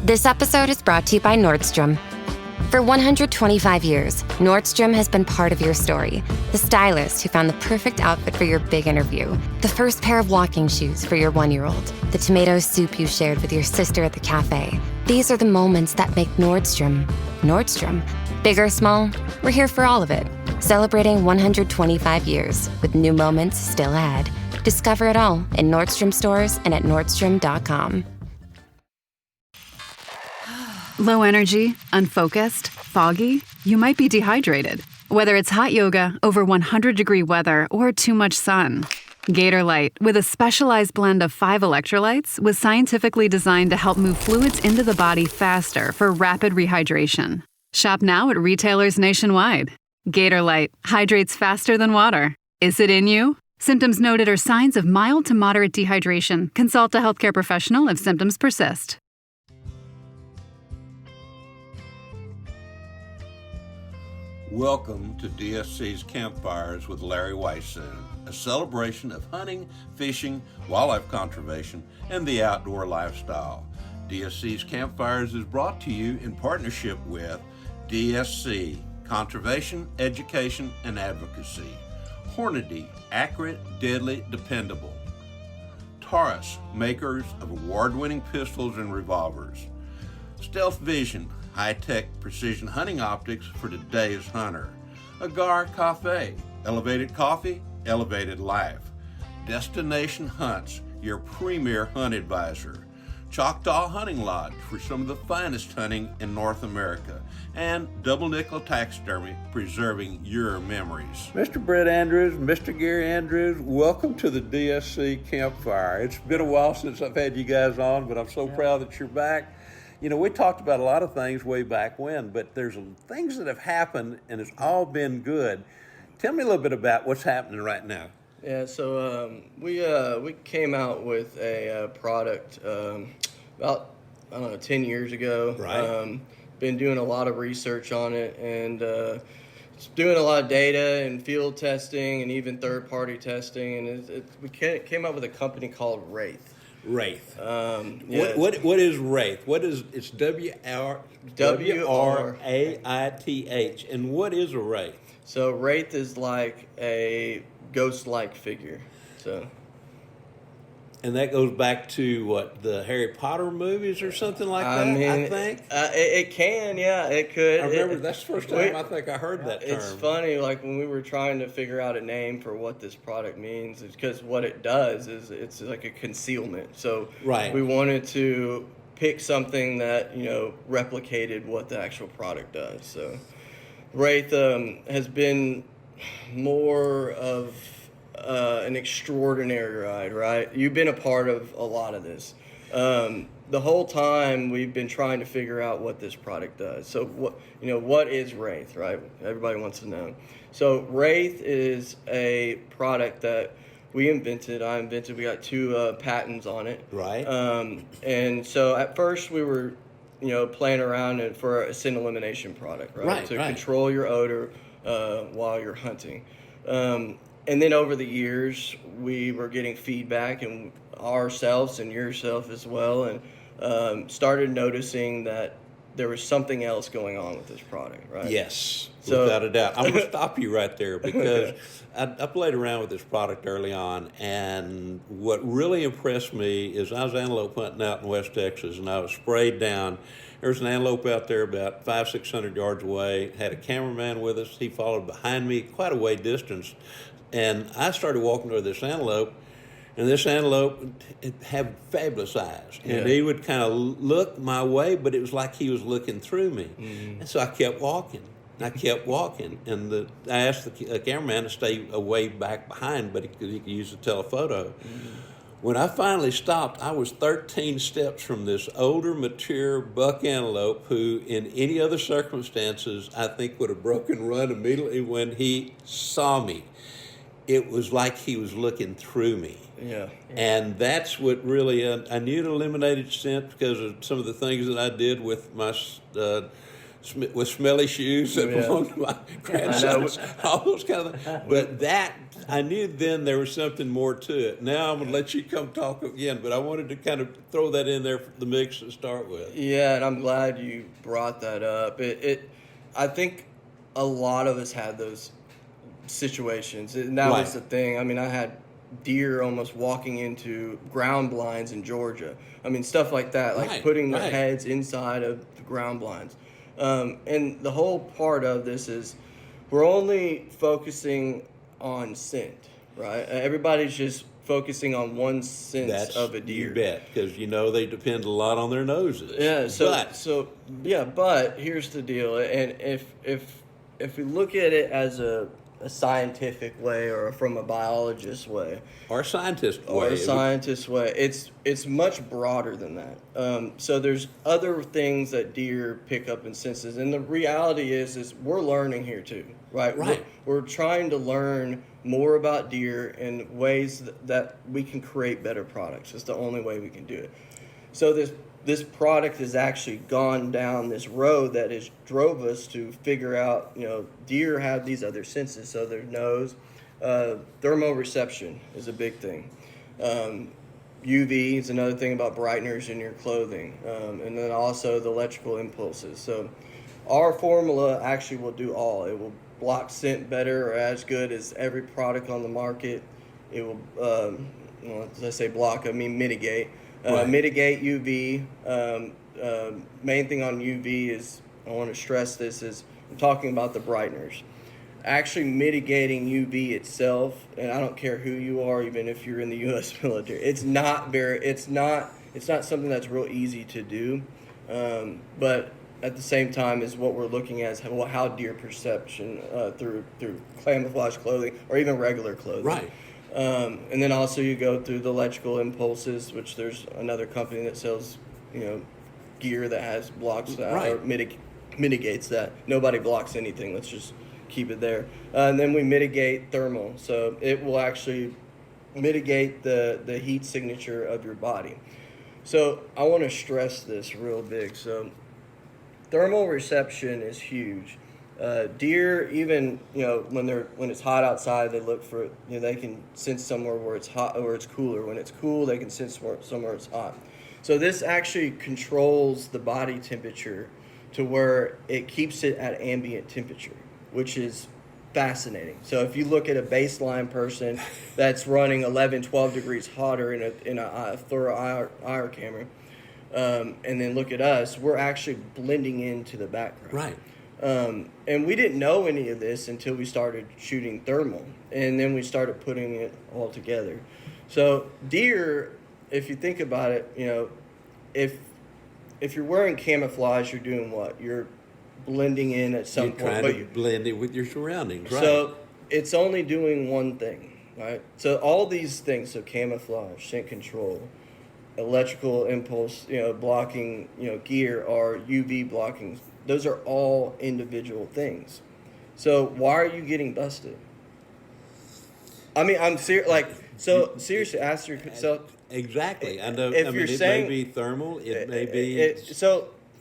This episode is brought to you by Nordstrom. For 125 years, Nordstrom has been part of your story. The stylist who found the perfect outfit for your big interview. The first pair of walking shoes for your 1-year-old. The tomato soup you shared with your sister at the cafe. These are the moments that make Nordstrom, Nordstrom. Big or small, we're here for all of it. Celebrating 125 years with new moments still ahead. Discover it all in Nordstrom stores and at Nordstrom.com. Low energy, unfocused, foggy? You might be dehydrated. Whether it's hot yoga, over 100-degree weather, or too much sun. Gatorlight, with a specialized blend of 5 electrolytes, was scientifically designed to help move fluids into the body faster for rapid rehydration. Shop now at retailers nationwide. Gatorlight hydrates faster than water. Is it in you? Symptoms noted are signs of mild to moderate dehydration. Consult a healthcare professional if symptoms persist. Welcome to DSC's Campfires with Larry Weissoon, a celebration of hunting, fishing, wildlife conservation, and the outdoor lifestyle. DSC's Campfires is brought to you in partnership with DSC, Conservation, Education, and Advocacy. Hornady, accurate, deadly, dependable. Taurus, makers of award-winning pistols and revolvers. Stealth Vision, high-tech precision hunting optics for today's hunter. Agar Cafe, elevated coffee, elevated life. Destination Hunts, your premier hunt advisor. Choctaw Hunting Lodge for some of the finest hunting in North America. And Double Nickel Taxidermy, preserving your memories. Mr. Brett Andrews, Mr. Gary Andrews, welcome to the DSC Campfire. It's been a while since I've had you guys on, but I'm so proud that you're back. You know, we talked about a lot of things way back when, but there's things that have happened, and it's all been good. Tell me a little bit about what's happening right now. Yeah, so we came out with a product about, 10 years ago. Right. Been doing a lot of research on it, and doing a lot of data and field testing and even third-party testing, and we came up with a company called WRAITH. WRAITH. Yeah. What is WRAITH? It's WRAITH. And what is a WRAITH? So WRAITH is like a ghost-like figure. And that goes back to what, the Harry Potter movies or something like that? I think it can, yeah, it could. I remember that's the first time I think I heard that term. It's funny, like when we were trying to figure out a name for what this product means, it's because what it does is it's like a concealment. So right. We wanted to pick something that replicated what the actual product does. So WRAITH has been more of an extraordinary ride, right? You've been a part of a lot of this. The whole time we've been trying to figure out what this product does. So what is WRAITH, right? Everybody wants to know. So WRAITH is a product that we invented. I invented. We got 2 patents on it. Right. And so at first we were, playing around for a scent elimination product, right? To control your odor while you're hunting. And then over the years, we were getting feedback, and ourselves and yourself as well, and started noticing that there was something else going on with this product, right? Yes, without a doubt. I'm going to stop you right there because I played around with this product early on, and what really impressed me is I was antelope hunting out in West Texas, and I was sprayed down. There was an antelope out there about 500-600 yards away, had a cameraman with us. He followed behind me quite a way distance. And I started walking toward this antelope, and this antelope had fabulous eyes. And he would kind of look my way, but it was like he was looking through me. Mm-hmm. And so I kept walking. And I asked the cameraman to stay away back behind, but he could use the telephoto. Mm-hmm. When I finally stopped, I was 13 steps from this older, mature buck antelope who, in any other circumstances, I think would have broken run immediately when he saw me. It was like he was looking through me. Yeah. And that's what really, I knew it eliminated scent because of some of the things that I did with my with smelly shoes that belong to my grandsons, all those kind of things. But that, I knew then there was something more to it. Now I'm going to let you come talk again, but I wanted to kind of throw that in there for the mix to start with. Yeah, and I'm glad you brought that up. I think a lot of us had those situations, and that was the thing. I mean, I had deer almost walking into ground blinds in Georgia. I mean, stuff like that, like putting their heads inside of the ground blinds. And the whole part of this is we're only focusing on scent, right? Everybody's just focusing on one sense of a deer. You bet, because they depend a lot on their noses. Yeah, but here's the deal, and if we look at it as a scientific way or from a biologist way or a scientist way, it's much broader than that. So there's other things that deer pick up in senses, and the reality is we're learning here too, right? We're trying to learn more about deer in ways that we can create better products. It's the only way we can do it. So this product has actually gone down this road that has drove us to figure out, deer have these other senses. So their nose, thermoreception is a big thing. UV is another thing about brighteners in your clothing. And then also the electrical impulses. So our formula actually will do all. It will block scent better or as good as every product on the market. It will, let's say block, I mean mitigate. Mitigate UV. Main thing on UV is, I want to stress this, is I'm talking about the brighteners. Actually mitigating UV itself, and I don't care who you are, even if you're in the U.S. military, it's not something that's real easy to do. But at the same time is what we're looking at is how deer perception through camouflage clothing or even regular clothing. Right. And then also you go through the electrical impulses, which there's another company that sells, gear that has blocks that or mitigates that. Nobody blocks anything. Let's just keep it there. And then we mitigate thermal, so it will actually mitigate the heat signature of your body. So I want to stress this real big. So thermal reception is huge. Deer, even when it's hot outside, they look for they can sense somewhere where it's hot or it's cooler. When it's cool, they can sense somewhere it's hot. So this actually controls the body temperature to where it keeps it at ambient temperature, which is fascinating. So if you look at a baseline person that's running 11, 12 degrees hotter in a fluoro IR camera, and then look at us, we're actually blending into the background. Right. And we didn't know any of this until we started shooting thermal, and then we started putting it all together. So deer, if you think about it, if you're wearing camouflage, you're doing what? You're blending in at some point. You're trying to blend in with your surroundings, right? So it's only doing one thing, right? So all these things, so camouflage, scent control, electrical impulse, blocking, gear, or UV blocking. Those are all individual things. So why are you getting busted? I mean, I'm serious. Seriously, ask yourself. Exactly. I know. If you're saying, it may be thermal. It may be.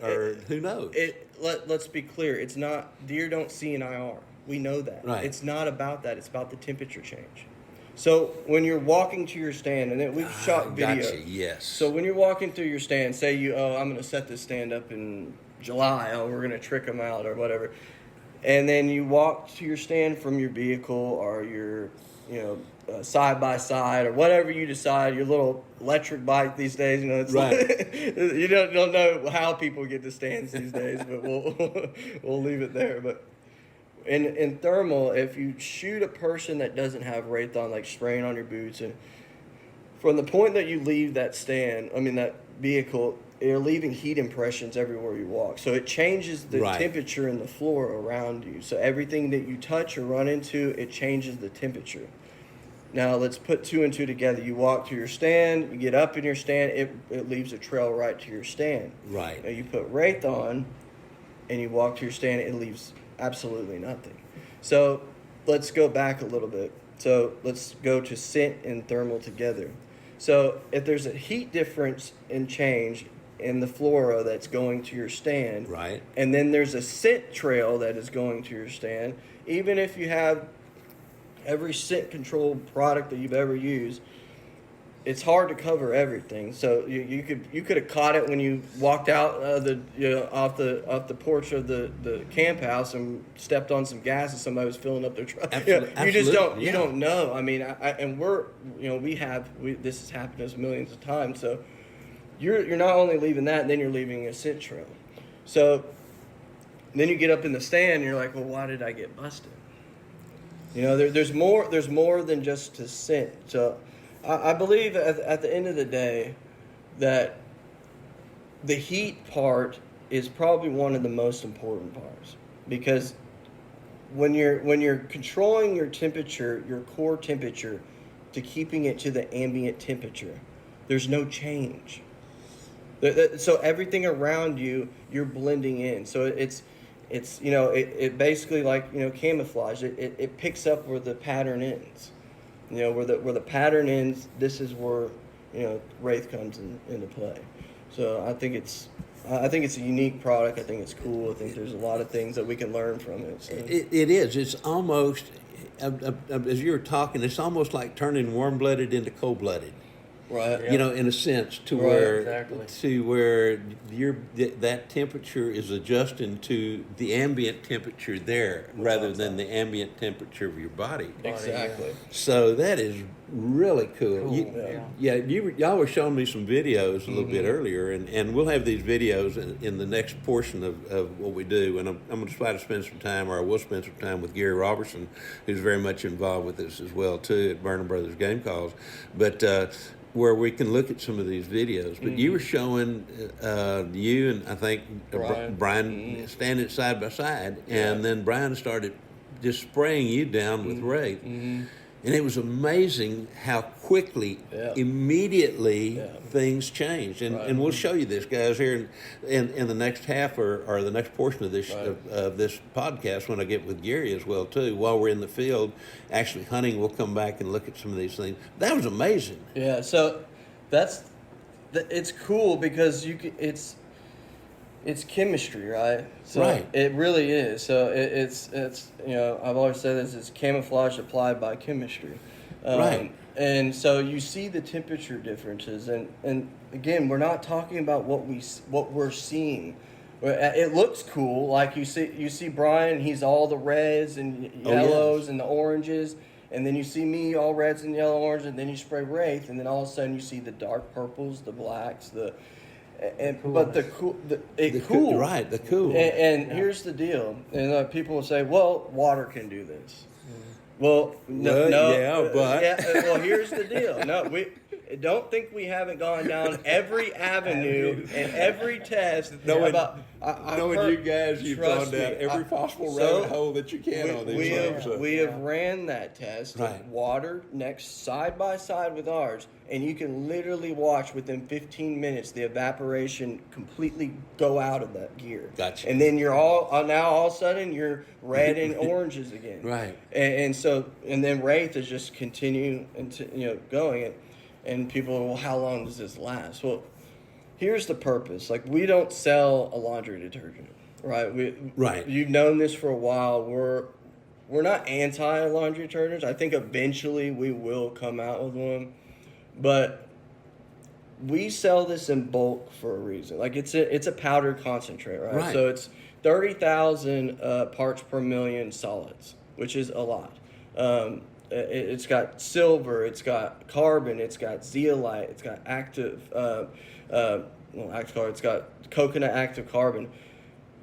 Or who knows? Let's be clear. It's not. Deer don't see an IR. We know that. Right. It's not about that. It's about the temperature change. So when you're walking to your stand, and then we've shot video. Gotcha. Yes. So when you're walking through your stand, say I'm going to set this stand up in July. We're going to trick them out or whatever. And then you walk to your stand from your vehicle or your, side by side or whatever you decide, your little electric bike these days. It's right. You don't know how people get to stands these days, but we'll leave it there. But in thermal, if you shoot a person that doesn't have WRAITH on, like spraying on your boots, and from the point that you leave that that vehicle, you're leaving heat impressions everywhere you walk. So it changes the temperature in the floor around you. So everything that you touch or run into, it changes the temperature. Now let's put two and two together. You walk to your stand, you get up in your stand, it leaves a trail right to your stand. Right. Now you put WRAITH on and you walk to your stand, it leaves absolutely nothing. So let's go back a little bit. So let's go to scent and thermal together. So if there's a heat difference in change, and the flora that's going to your stand. Right. And then there's a scent trail that is going to your stand. Even if you have every scent controlled product that you've ever used, it's hard to cover everything. So you could have caught it when you walked out off the porch of the camp house and stepped on some gas and somebody was filling up their truck. You just don't you don't know. I mean, and this has happened to us millions of times. So you're not only leaving that, then you're leaving a scent trail. So then you get up in the stand and you're like, well, why did I get busted? There's more than just to scent. So I believe at the end of the day that the heat part is probably one of the most important parts, because when you're controlling your temperature, your core temperature, to keeping it to the ambient temperature, there's no change. So everything around you, you're blending in. So it's it basically, like, camouflage. It picks up where the pattern ends. Where the pattern ends, this is where WRAITH comes into play. So I think it's a unique product. I think it's cool. I think there's a lot of things that we can learn from it. So. It is. It's almost, as you were talking, it's almost like turning warm-blooded into cold-blooded. Right. In a sense, to where that temperature is adjusting to the ambient temperature there, rather than the ambient temperature of your body. Exactly. So that is really cool. Y'all were showing me some videos a little bit earlier, and we'll have these videos in the next portion of what we do. And I'm going to try to spend some time, or I will spend some time, with Gary Robertson, who's very much involved with this as well too at Burnham Brothers Game Calls. But where we can look at some of these videos. But you were showing you and I think Brian standing side by side, and then Brian started just spraying you down with WRAITH. And it was amazing how quickly, immediately, things changed. And we'll show you this, guys, here in the next half or the next portion of this this podcast, when I get with Gary as well, too. While we're in the field actually hunting, we'll come back and look at some of these things. That was amazing. Yeah, so it's cool because it's chemistry, right? So right. It really is. So it's I've always said this: it's camouflage applied by chemistry. Right. And so you see the temperature differences, and again, we're not talking about what we're seeing. It looks cool, like you see Brian, he's all the reds and yellows and the oranges. And then you see me, all reds and yellow, orange, and then you spray WRAITH, and then all of a sudden you see the dark purples, the blacks, but the cool. Right, the cool. And here's the deal. And people will say, well, water can do this. Well, no. Well, here's the deal. No, we don't think we haven't gone down every avenue and every test. Knowing you guys, you've gone down every possible rabbit hole that you can on these things. We have ran that test. Right. Water next side by side with ours, and you can literally watch within 15 minutes the evaporation completely go out of that gear. Gotcha. And then you're all of a sudden you're red and oranges again. Right. And then WRAITH is just continue going. And people, well, how long does this last? Well, here's the purpose. Like, we don't sell a laundry detergent, right? Right. You've known this for a while. We're not anti-laundry detergents. I think eventually we will come out with one. But we sell this in bulk for a reason. Like, it's a powdered concentrate, right? So it's 30,000 parts per million solids, which is a lot. It's got silver, it's got carbon, it's got zeolite, it's got it's got coconut active carbon.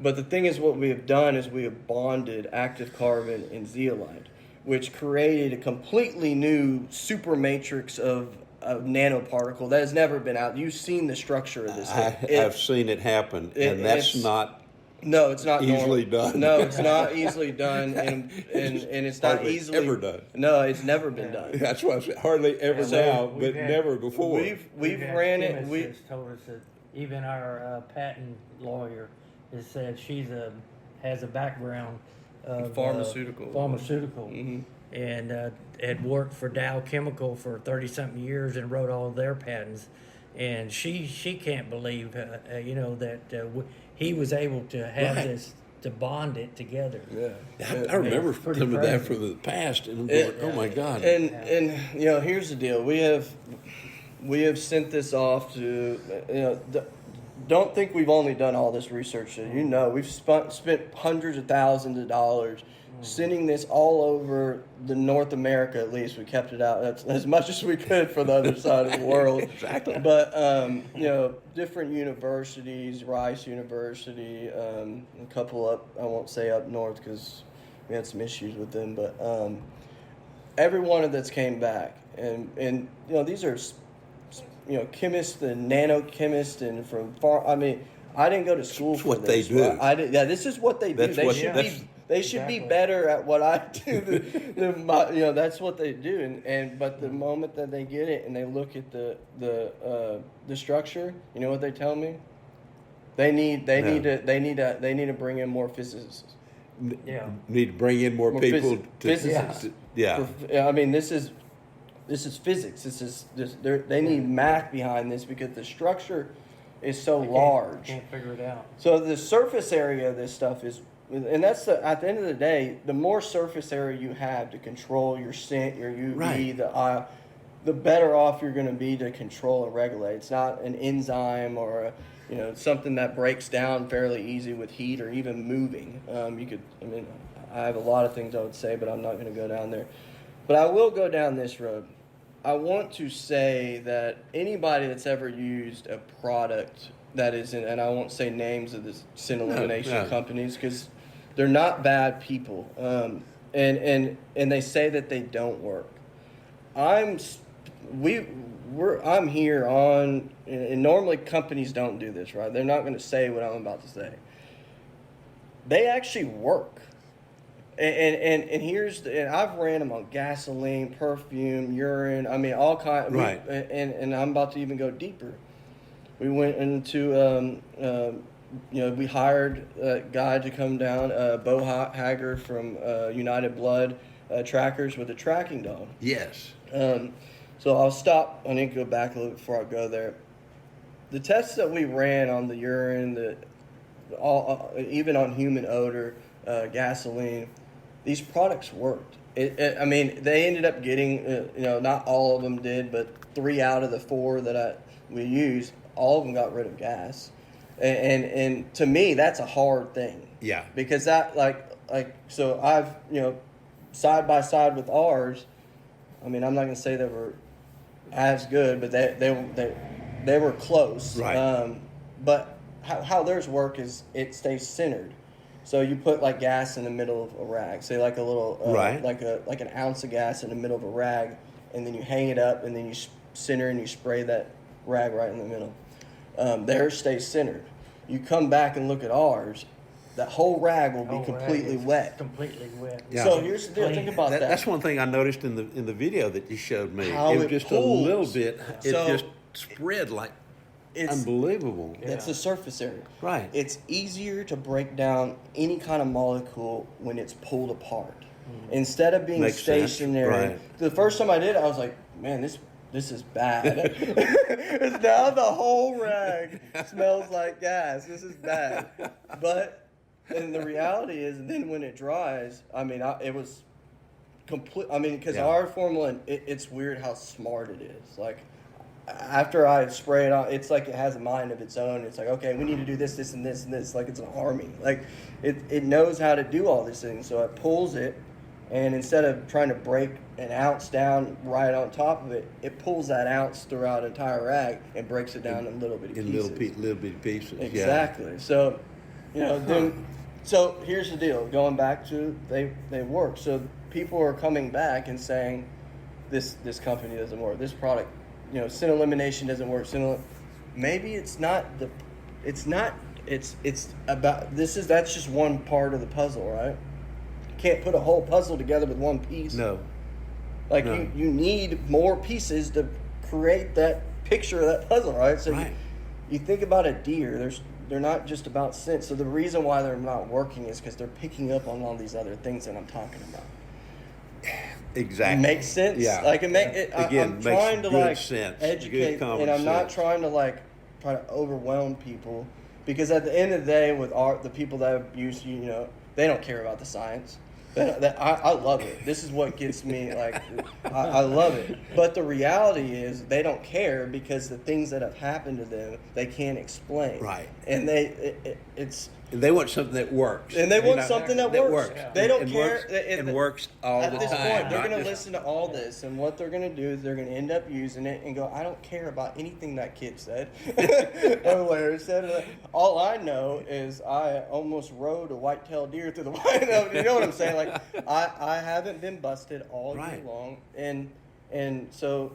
But the thing is, what we have done is we have bonded active carbon and zeolite, which created a completely new super matrix of nanoparticle that has never been out. You've seen the structure of this thing. I've seen it happen, and that's not... No, it's not easily done. No, it's not easily done, and it's not easily ever done. No, it's never been done. That's why I said hardly ever now, but never before. We've ran it. Chemists told us that even our patent lawyer has said has a background of pharmaceutical, and had worked for Dow Chemical for 30-something years and wrote all their patents. and she can't believe that he was able to have Right. this to bond it together. I remember It's pretty some of that crazy. from the past, and I'm going, oh my God. And here's the deal: we have sent this off to don't think we've only done all this research. We've spent hundreds of thousands of dollars sending this all over the North America. At least we kept it out as much as we could for the other side of the world. Exactly. But different universities, Rice University, a couple up. I won't say up north because we had some issues with them. But every one of that's came back, and these are chemists and nanochemists and from far. I mean, I didn't go to school It's for what this. they do. Right? I did. Yeah, this is what they do. That's what- They should be better at what I do. That's what they do. But the moment that they get it and they look at the structure, you know what they tell me? They need to bring in more physicists. Yeah. Need to bring in more people. Physicists. Yeah. I mean, this is physics. They need math behind this because the structure is so large. Can't figure it out. So the surface area of this stuff is, and that's at the end of the day, the more surface area you have to control your scent, your UV, Right. the better off you're going to be to control and regulate. It's not an enzyme or something that breaks down fairly easy with heat or even moving. I have a lot of things I would say, but I'm not going to go down there. But I will go down this road. I want to say that anybody that's ever used a product that isn't, and I won't say names of the scent elimination companies because they're not bad people, and they say that they don't work. I'm here on, and normally companies don't do this, right? They're not going to say what I'm about to say. They actually work. And I've ran them on gasoline, perfume, urine. I mean, all kinds. Right. And I'm about to even go deeper. We went into, we hired a guy to come down, Bo Hager from United Blood Trackers with a tracking dog. Yes. So I'll stop. I need to go back a little before I go there. The tests that we ran on the urine, even on human odor, gasoline, these products worked. They ended up getting, not all of them did, but 3 out of the 4 that we used, all of them got rid of gas. And to me, that's a hard thing. Yeah. Because that, so I've, side by side with ours, I'm not going to say they were as good, but they were close. Right. But how theirs work is it stays centered. So you put gas in the middle of a rag, say like a little, right. like an ounce of gas in the middle of a rag, and then you hang it up, and then you center and you spray that rag right in the middle. Theirs stays centered. You come back and look at ours, that whole rag will be completely wet. Completely wet. Yeah. So here's the deal. Think about that. That's one thing I noticed in the video that you showed me. How it was it just pulls. a little bit. It So just spread like unbelievable. It's the surface area. Right. It's easier to break down any kind of molecule when it's pulled apart. Instead of being Makes sense. stationary. Right. The first time I did it, I was like, man, this is bad. It's now the whole rag smells like gas. This is bad. But, and the reality is, then when it dries, it was complete. Because our formula, it's weird how smart it is. After I spray it on, it's like it has a mind of its own. It's like, okay, we need to do this, this, and this, and this. Like it's an army. It knows how to do all these things. So it pulls it, and instead of trying to break an ounce down right on top of it, it pulls that ounce throughout an entire rag and breaks it down in little bitty pieces. Little bitty pieces. Exactly. Yeah. So, then, so here's the deal. Going back to they work. So people are coming back and saying, this company doesn't work. This product, scent elimination doesn't work. Maybe it's not it's about that's just one part of the puzzle, right? You can't put a whole puzzle together with one piece. No. No. You need more pieces to create that picture of that puzzle, right? So right. You think about a deer, they're not just about scent. So the reason why they're not working is because they're picking up on all these other things that I'm talking about. Exactly. makes sense. Yeah. Like it make it. Again, I'm makes trying to good like sense. educate, Good common and I'm not sense. trying to try to overwhelm people, because at the end of the day, with the people that have used they don't care about the science. I love it. This is what gets me I love it. But the reality is they don't care, because the things that have happened to them they can't explain. Right. And it's. And they want something that works. And they want something that works. Yeah. They don't and care. Works, and works all At the this time. point, they're not going to just- listen to all this, and what they're going to do is they're going to end up using it and go, I don't care about anything that kid said or Larry said. All I know is I almost rode a white-tailed deer through the white. You know what I'm saying? Like I haven't been busted all year long, and so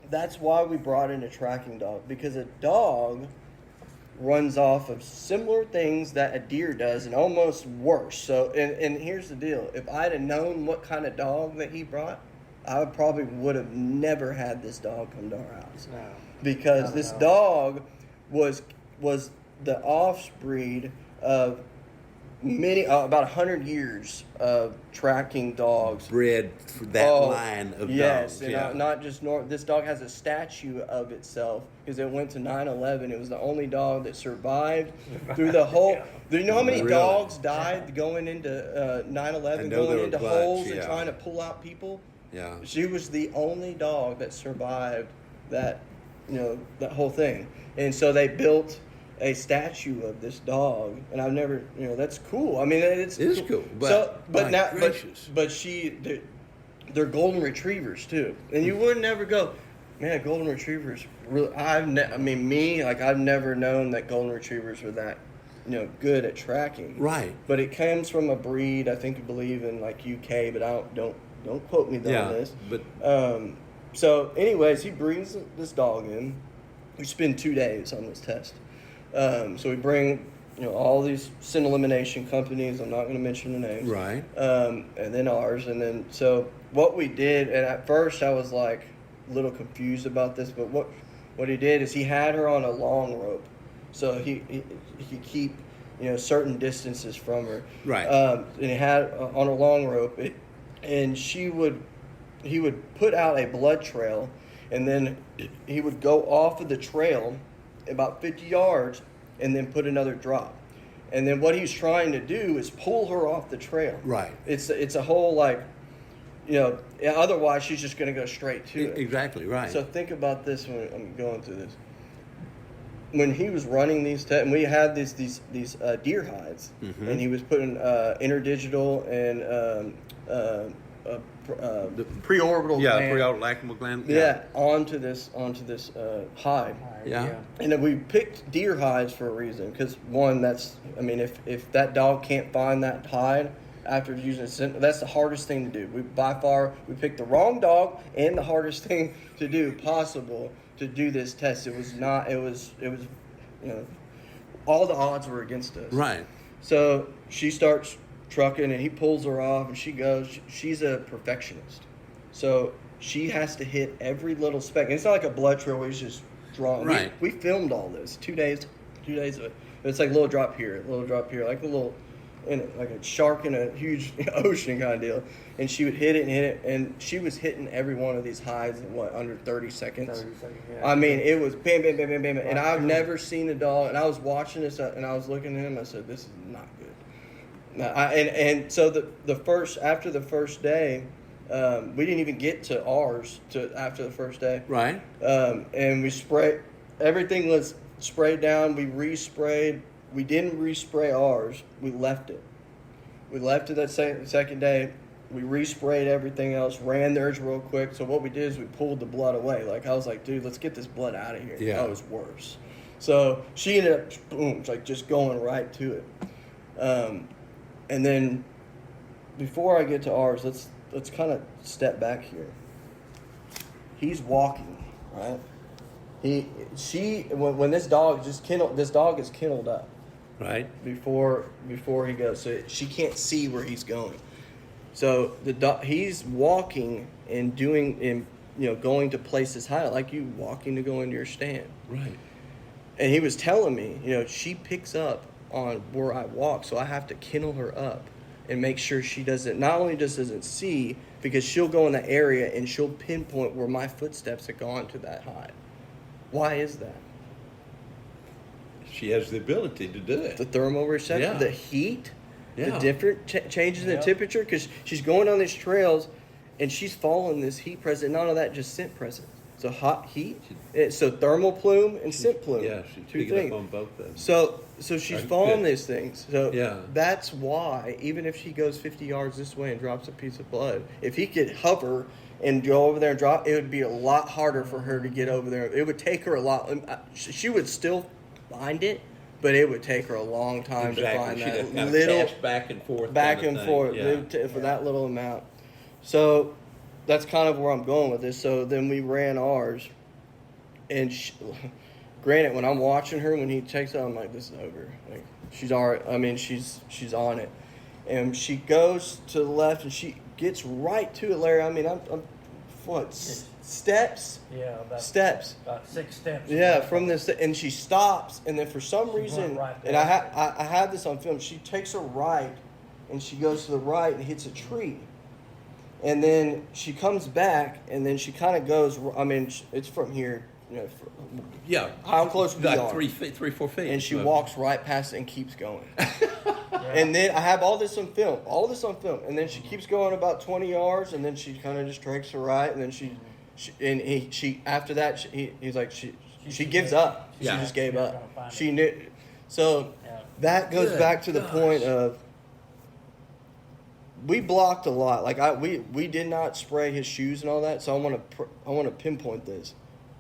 that's why we brought in a tracking dog, because a dog runs off of similar things that a deer does, and almost worse. So, and here's the deal: if I'd have known what kind of dog that he brought, I would have never had this dog come to our house, because this dog was the offspread of about 100 years of tracking dogs. bred for that line of yes, dogs. and Yeah. not just this dog has a statue of itself, because it went to 9/11. It was the only dog that survived through the whole. Do you know how many Really? dogs died going into 9/11, I know there going were into a bunch, holes and yeah. trying to pull out people? Yeah. She was the only dog that survived that, that whole thing. And so they built a statue of this dog, and I've never, that's cool. I mean, it is cool, but my gracious. They're golden retrievers too, and you would never go, man, golden retrievers. Really, I've never known that golden retrievers were that, good at tracking. Right. But it comes from a breed, I believe in UK, but don't quote me on this. But So, anyways, he brings this dog in. We spend 2 days on this test. So we bring, all these scent elimination companies. I'm not going to mention the names. Right. And then ours. And then, so what we did, and at first I was a little confused about this, but what he did is he had her on a long rope. So he could keep, certain distances from her. Right. And he had on a long rope, and he would put out a blood trail, and then he would go off of the trail about 50 yards and then put another drop. And then what he was trying to do is pull her off the trail. Right. It's a whole otherwise she's just going to go straight to it. Exactly, right. So think about this when I'm going through this. When he was running these tests, and we had these deer hides, and he was putting interdigital and the preorbital gland, pre-orbital lacrimal gland. onto this hide. Yeah. And then we picked deer hides for a reason, because one, if that dog can't find that hide after using a scent, that's the hardest thing to do. We picked the wrong dog and the hardest thing to do possible to do this test. It was all the odds were against us. Right. So she starts trucking, and he pulls her off, and she goes. She's a perfectionist, so she has to hit every little speck. And it's not like a blood trail where he's just drawing. Right. We filmed all this 2 days of it. But it's like a little drop here, like a little, like a shark in a huge ocean kind of deal. And she would hit it, and she was hitting every one of these hides in under 30 seconds. 30 seconds, yeah. I mean, it was bam, bam, bam, bam, bam. And I've never seen a dog, and I was watching this, and I was looking at him, I said, this is not good. And so after the first day, we didn't even get to ours after the first day. Right. And we sprayed, everything was sprayed down. We resprayed. We didn't respray ours. We left it. We left it that second day. We resprayed everything else, ran theirs real quick. So what we did is we pulled the blood away. I was like, dude, let's get this blood out of here. Yeah. That was worse. So she ended up, boom, just going right to it. And then before I get to ours, let's kind of step back here. He's walking, right? When this dog is kenneled up. Right. Before he goes, so she can't see where he's going. So he's walking and going to places high, like you walking to go into your stand. Right. And he was telling me, she picks up on where I walk, so I have to kennel her up and make sure she doesn't, not only just doesn't see, because she'll go in the area and she'll pinpoint where my footsteps have gone to that height. Why is that? She has the ability to do it. The thermal receptor, Yeah. the heat, the Yeah. different changes in the temperature, because she's going on these trails and she's following this heat present. None of that, just scent present. So hot heat, so thermal plume and scent plume. Yeah, she's two picking things. up on both of them. So she's following these things. So Yeah. that's why, even if she goes 50 yards this way and drops a piece of blood, if he could hover and go over there and drop, it would be a lot harder for her to get over there. It would take her a lot. She would still find it, but it would take her a long time to find She'd that have kind of little cast back and forth. back kind and of thing. forth Yeah. for that little amount. So that's kind of where I'm going with this. So then we ran ours, and granted, when I'm watching her, when he takes it, I'm like, this is over. Like, she's already, I mean, she's on it, and she goes to the left, and she gets right to it, Larry. I mean, I'm what, steps? Yeah, about 6 steps. Yeah, from this, and she stops, and then for some reason, right and I had this on film. She takes a right, and she goes to the right and hits a tree, and then she comes back, and then she kind of goes. I mean, it's from here, you know. Yeah. How close we Like are? 3 feet, 4 feet. And she walks right past it and keeps going. And then I have all this on film, and then she keeps going about 20 yards, and then she kind of just takes her right, and then she after that he's like she gives up. She Yeah. just gave She's not up. gonna find She it. knew. So that goes Good back to the gosh. point of we blocked a lot. Like we did not spray his shoes and all that. So I want to pinpoint this.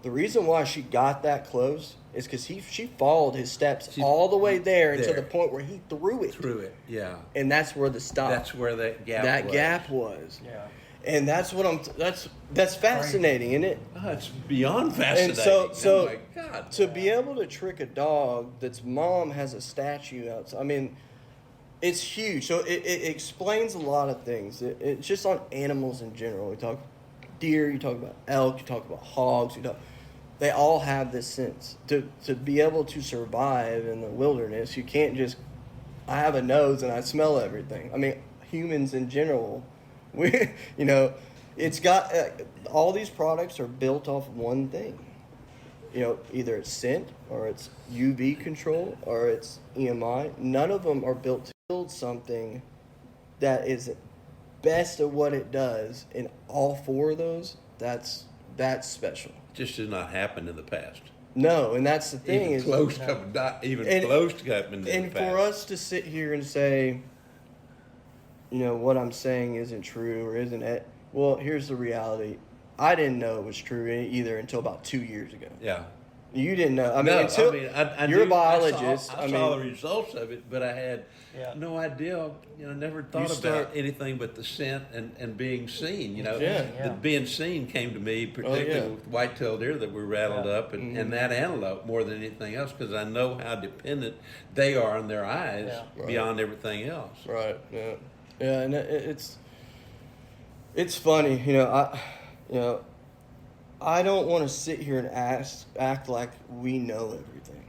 The reason why she got that close is because she followed his steps all the way there until the point where he threw it. Through it, yeah. And that's where the stop. That's where that gap that was. gap was. Yeah. And that's what that's fascinating, isn't it? Oh, it's beyond fascinating. And so oh my God. to be able to trick a dog that's mom has a statue outside, I mean, it's huge. So it explains a lot of things. It's just on animals in general. We talk deer, you talk about elk, you talk about hogs, they all have this sense. To be able to survive in the wilderness, you can't just, I have a nose and I smell everything. I mean, humans in general, it's got, all these products are built off one thing. Either it's scent or it's UV control or it's EMI. None of them are built to build something that is best at what it does. In all four of those, that's special. Just has not happened in the past. No, and that's the thing Even close to happening in the and past. for us to sit here and say, what I'm saying isn't true or isn't it? Well, here's the reality. I didn't know it was true either until about 2 years ago. Yeah. You didn't know. I You're a biologist. I saw the results of it, but I had Yeah. no idea. Never thought about anything but the scent and being seen. Yeah. The being seen came to me particularly with white-tailed deer that were rattled up, and that antelope more than anything else, because I know how dependent they are on their eyes beyond everything else. Right. Yeah. Yeah, and it's funny. I don't want to sit here and act like we know everything,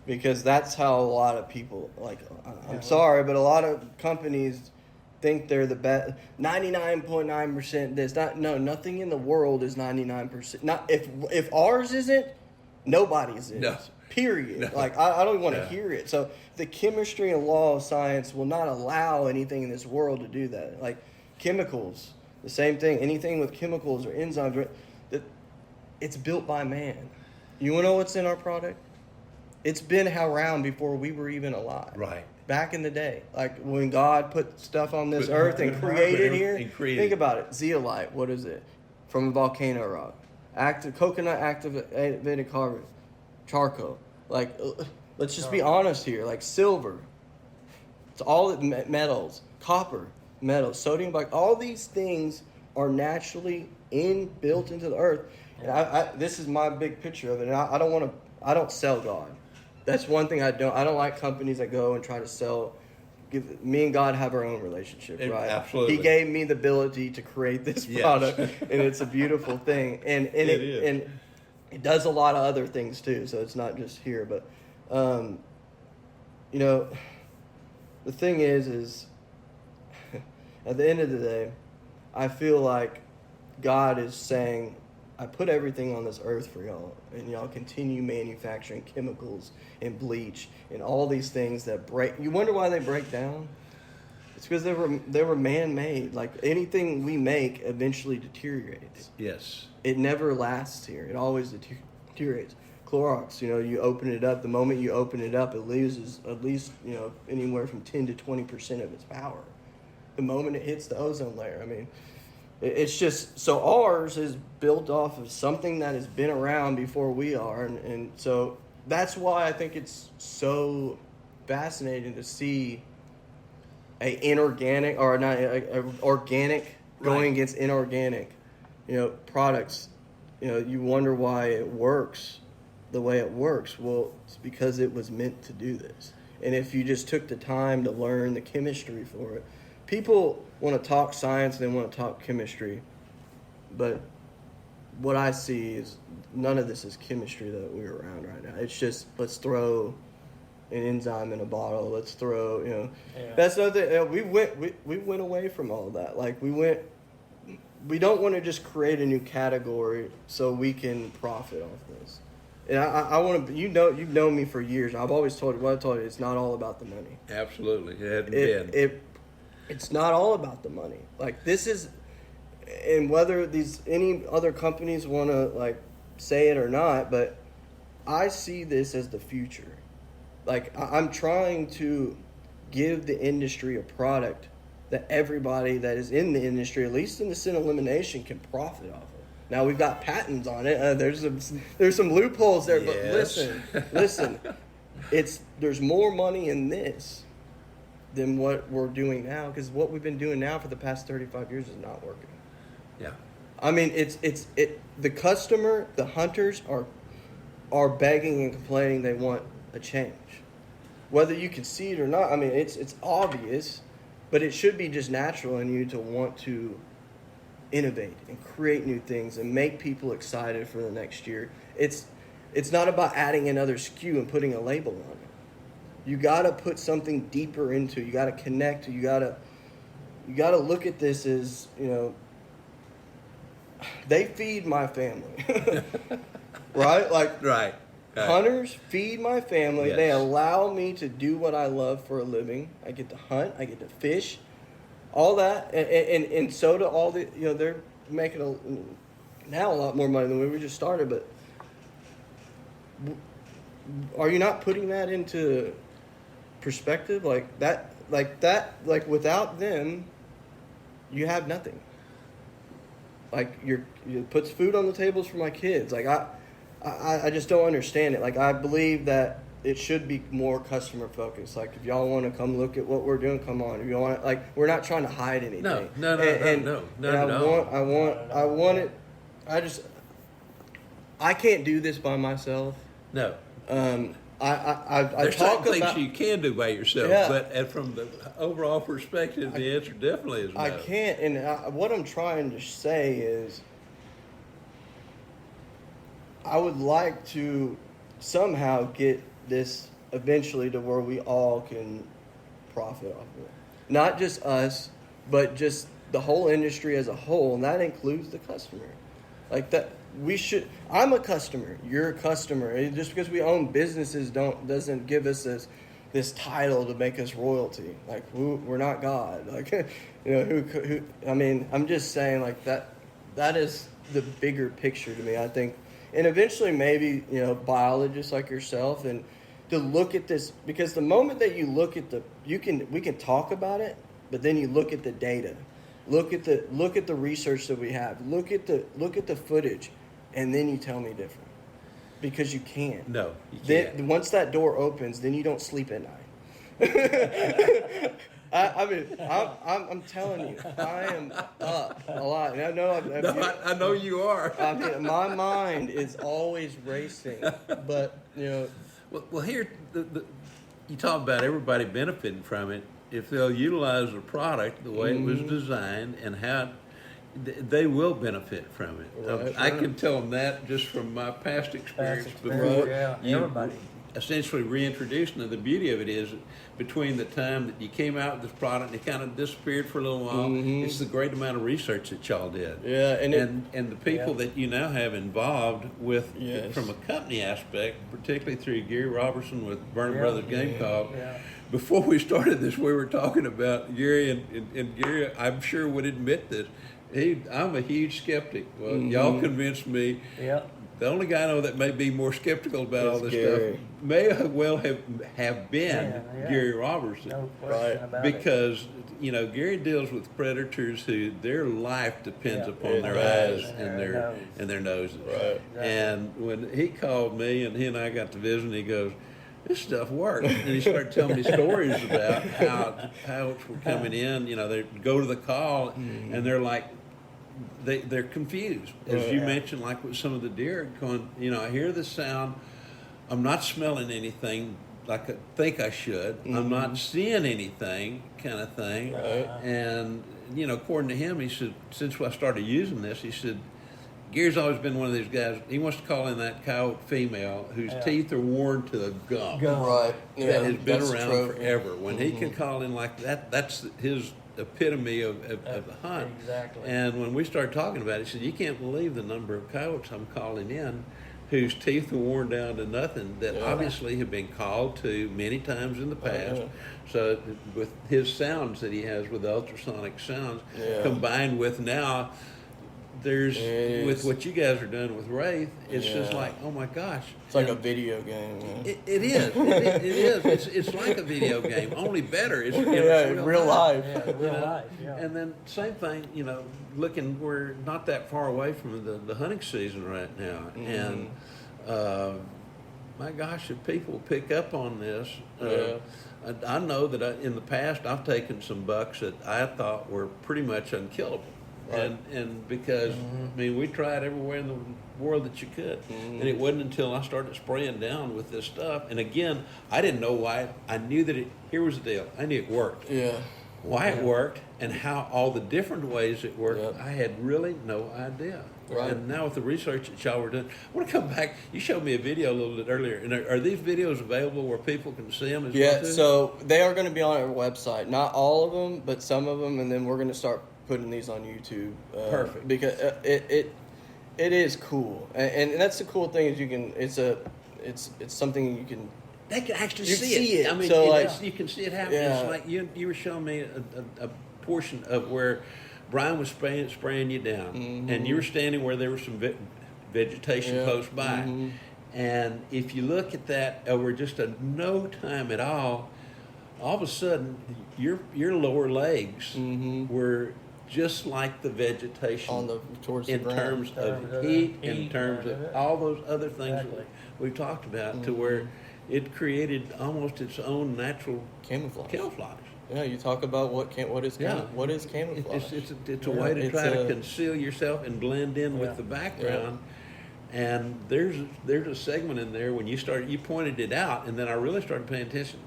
because that's how a lot of people, I'm sorry, but a lot of companies think they're the best. 99.9% this. Nothing in the world is 99%. Not if ours isn't, nobody's is. No. Period. No. I don't want to hear it. So the chemistry and law of science will not allow anything in this world to do that. Like chemicals, the same thing. Anything with chemicals or enzymes, it's built by man. You want to know what's in our product? It's been around before we were even alive. Right. Back in the day, like when God put stuff on this earth and created here. Think about it. Zeolite, what is it? From a volcano rock. Coconut activated carbon. Charcoal. Let's just be honest here. Like silver. It's all metals. Copper, metals, sodium, all these things are naturally built into the earth. And this is my big picture of it. And I don't sell God. That's one thing I don't like companies that go and try to sell. Me and God have our own relationship, right? Absolutely. He gave me the ability to create this product, and it's a beautiful thing. And it is. And it does a lot of other things too, so it's not just here. But, the thing is at the end of the day, I feel like God is saying, I put everything on this earth for y'all, and y'all continue manufacturing chemicals and bleach and all these things that break. You wonder why they break down? It's because they were man-made. Like, anything we make eventually deteriorates. Yes. It never lasts here. It always deteriorates. Clorox, you open it up. The moment you open it up, it loses at least, anywhere from 10 to 20% of its power. The moment it hits the ozone layer, I mean, it's just, so ours is built off of something that has been around before we are. And so that's why I think it's so fascinating to see organic going against inorganic, products. You wonder why it works the way it works. Well, it's because it was meant to do this. And if you just took the time to learn the chemistry for it, people want to talk science, they want to talk chemistry, but what I see is none of this is chemistry that we're around right now. It's just, let's throw an enzyme in a bottle. Let's throw, That's another thing. We went away from all that. Like, we don't want to just create a new category so we can profit off this. And I want to, you've known me for years. I've always told you, it's not all about the money. Absolutely. It hadn't been. It's not all about the money. Like, this is, and whether any other companies want to say it or not, but I see this as the future. Like, I'm trying to give the industry a product that everybody that is in the industry, at least in the sin elimination, can profit off of. Now, we've got patents on it. There's some loopholes there, but listen, there's more money in this than what we're doing now, because what we've been doing now for the past 35 years is not working. Yeah. I mean, the customer, the hunters are begging and complaining they want a change. Whether you can see it or not, I mean, it's obvious, but it should be just natural in you to want to innovate and create new things and make people excited for the next year. It's not about adding another SKU and putting a label on it. You got to put something deeper into it. You got to connect. You got to look at this as, they feed my family. Right? Like, right. Hunters feed my family. Yes. They allow me to do what I love for a living. I get to hunt. I get to fish. All that. And so do all the, they're making now a lot more money than when we just started. But are you not putting that into perspective? Like without them, you have nothing. Like, it puts food on the tables for my kids. Like, I just don't understand it. Like, I believe that it should be more customer focused. Like, if y'all want to come look at what we're doing, come on. If you want, we're not trying to hide anything. No. I want it. I can't do this by myself. No. There's certain things you can do by yourself, Yeah. but from the overall perspective, the answer definitely is no. I can't, and what I'm trying to say is, I would like to somehow get this eventually to where we all can profit off of it. Not just us, but just the whole industry as a whole, and that includes the customer. Like that, I'm a customer. You're a customer. And just because we own businesses doesn't give us this title to make us royalty. Like, we're not God. Like, who? I mean, I'm just saying, like, that is the bigger picture to me, I think. And eventually, maybe, biologists like yourself, and to look at this, because the moment that you look at we can talk about it, but then you look at the data, look at the research that we have, look at the footage, and then you tell me different, because you can't. No, you can't. Then, once that door opens, then you don't sleep at night. I'm telling you, I am up a lot. And I know I know you are. I mean, my mind is always racing, but Well, here you talk about everybody benefiting from it if they'll utilize the product the way it was designed and how they will benefit from it. Right, I can tell them that just from my past experience. Everybody. essentially reintroducing it. The beauty of it is between the time that you came out with this product and it kind of disappeared for a little while, it's the great amount of research that y'all did. Yeah, and the people that you now have involved with from a company aspect, particularly through Gary Robertson with Burn Brothers Game Call. Before we started this, we were talking about Gary, and Gary, I'm sure, would admit this. I'm a huge skeptic. Well, y'all convinced me. The only guy I know that may be more skeptical about all this Gary. stuff may well have been Gary Robertson. No question about because, Gary deals with predators who their life depends upon their eyes and their noses. Right. And when he called me and he and I got to visit, and he goes, this stuff works. And he started telling me stories about how coyotes were coming in. They go to the call and they're like, they're confused. As you mentioned, like with some of the deer going, I hear the sound, I'm not smelling anything like I think I should. I'm not seeing anything kind of thing. Right. And, according to him, he said, since I started using this, he said, Gary's always been one of these guys, he wants to call in that coyote female whose teeth are worn to the gum. Right. That has been around forever. When he can call in like that, that's his epitome of the hunt. Exactly. And when we started talking about it, he said, you can't believe the number of coyotes I'm calling in whose teeth are worn down to nothing that obviously have been called to many times in the past. So with his sounds that he has with the ultrasonic sounds combined with now with what you guys are doing with WRAITH, it's just like, oh my gosh. It's like a video game. It is. It is. It's like a video game, only better. It's real life. Yeah, real life. Yeah. And then same thing, looking, we're not that far away from the hunting season right now. And my gosh, if people pick up on this, I know that in the past I've taken some bucks that I thought were pretty much unkillable. Right. And because, we tried everywhere in the world that you could. And it wasn't until I started spraying down with this stuff. And again, I didn't know why. I knew that here was the deal. I knew it worked. Yeah. Why it worked and how all the different ways it worked, I had really no idea. Right. And now with the research that y'all were doing, I want to come back. You showed me a video a little bit earlier. And are these videos available where people can see them as well too? So they are going to be on our website. Not all of them, but some of them. And then we're going to start putting these on YouTube. Perfect. Because it is cool, and that's the cool thing is it's something you can. They can actually You see it. I mean, So, you can see it happen. Yeah. It's like you were showing me a portion of where Brian was spraying you down, and you were standing where there was some vegetation close by. And if you look at that over just no time at all of a sudden, your lower legs were just like the vegetation towards the in ground. terms of heat, in terms of all those other things that we've talked about, to where it created almost its own natural camouflage. Yeah, you talk about what is camouflage? It's a way to try to conceal yourself and blend in with the background. And there's a segment in there when you pointed it out, and then I really started paying attention.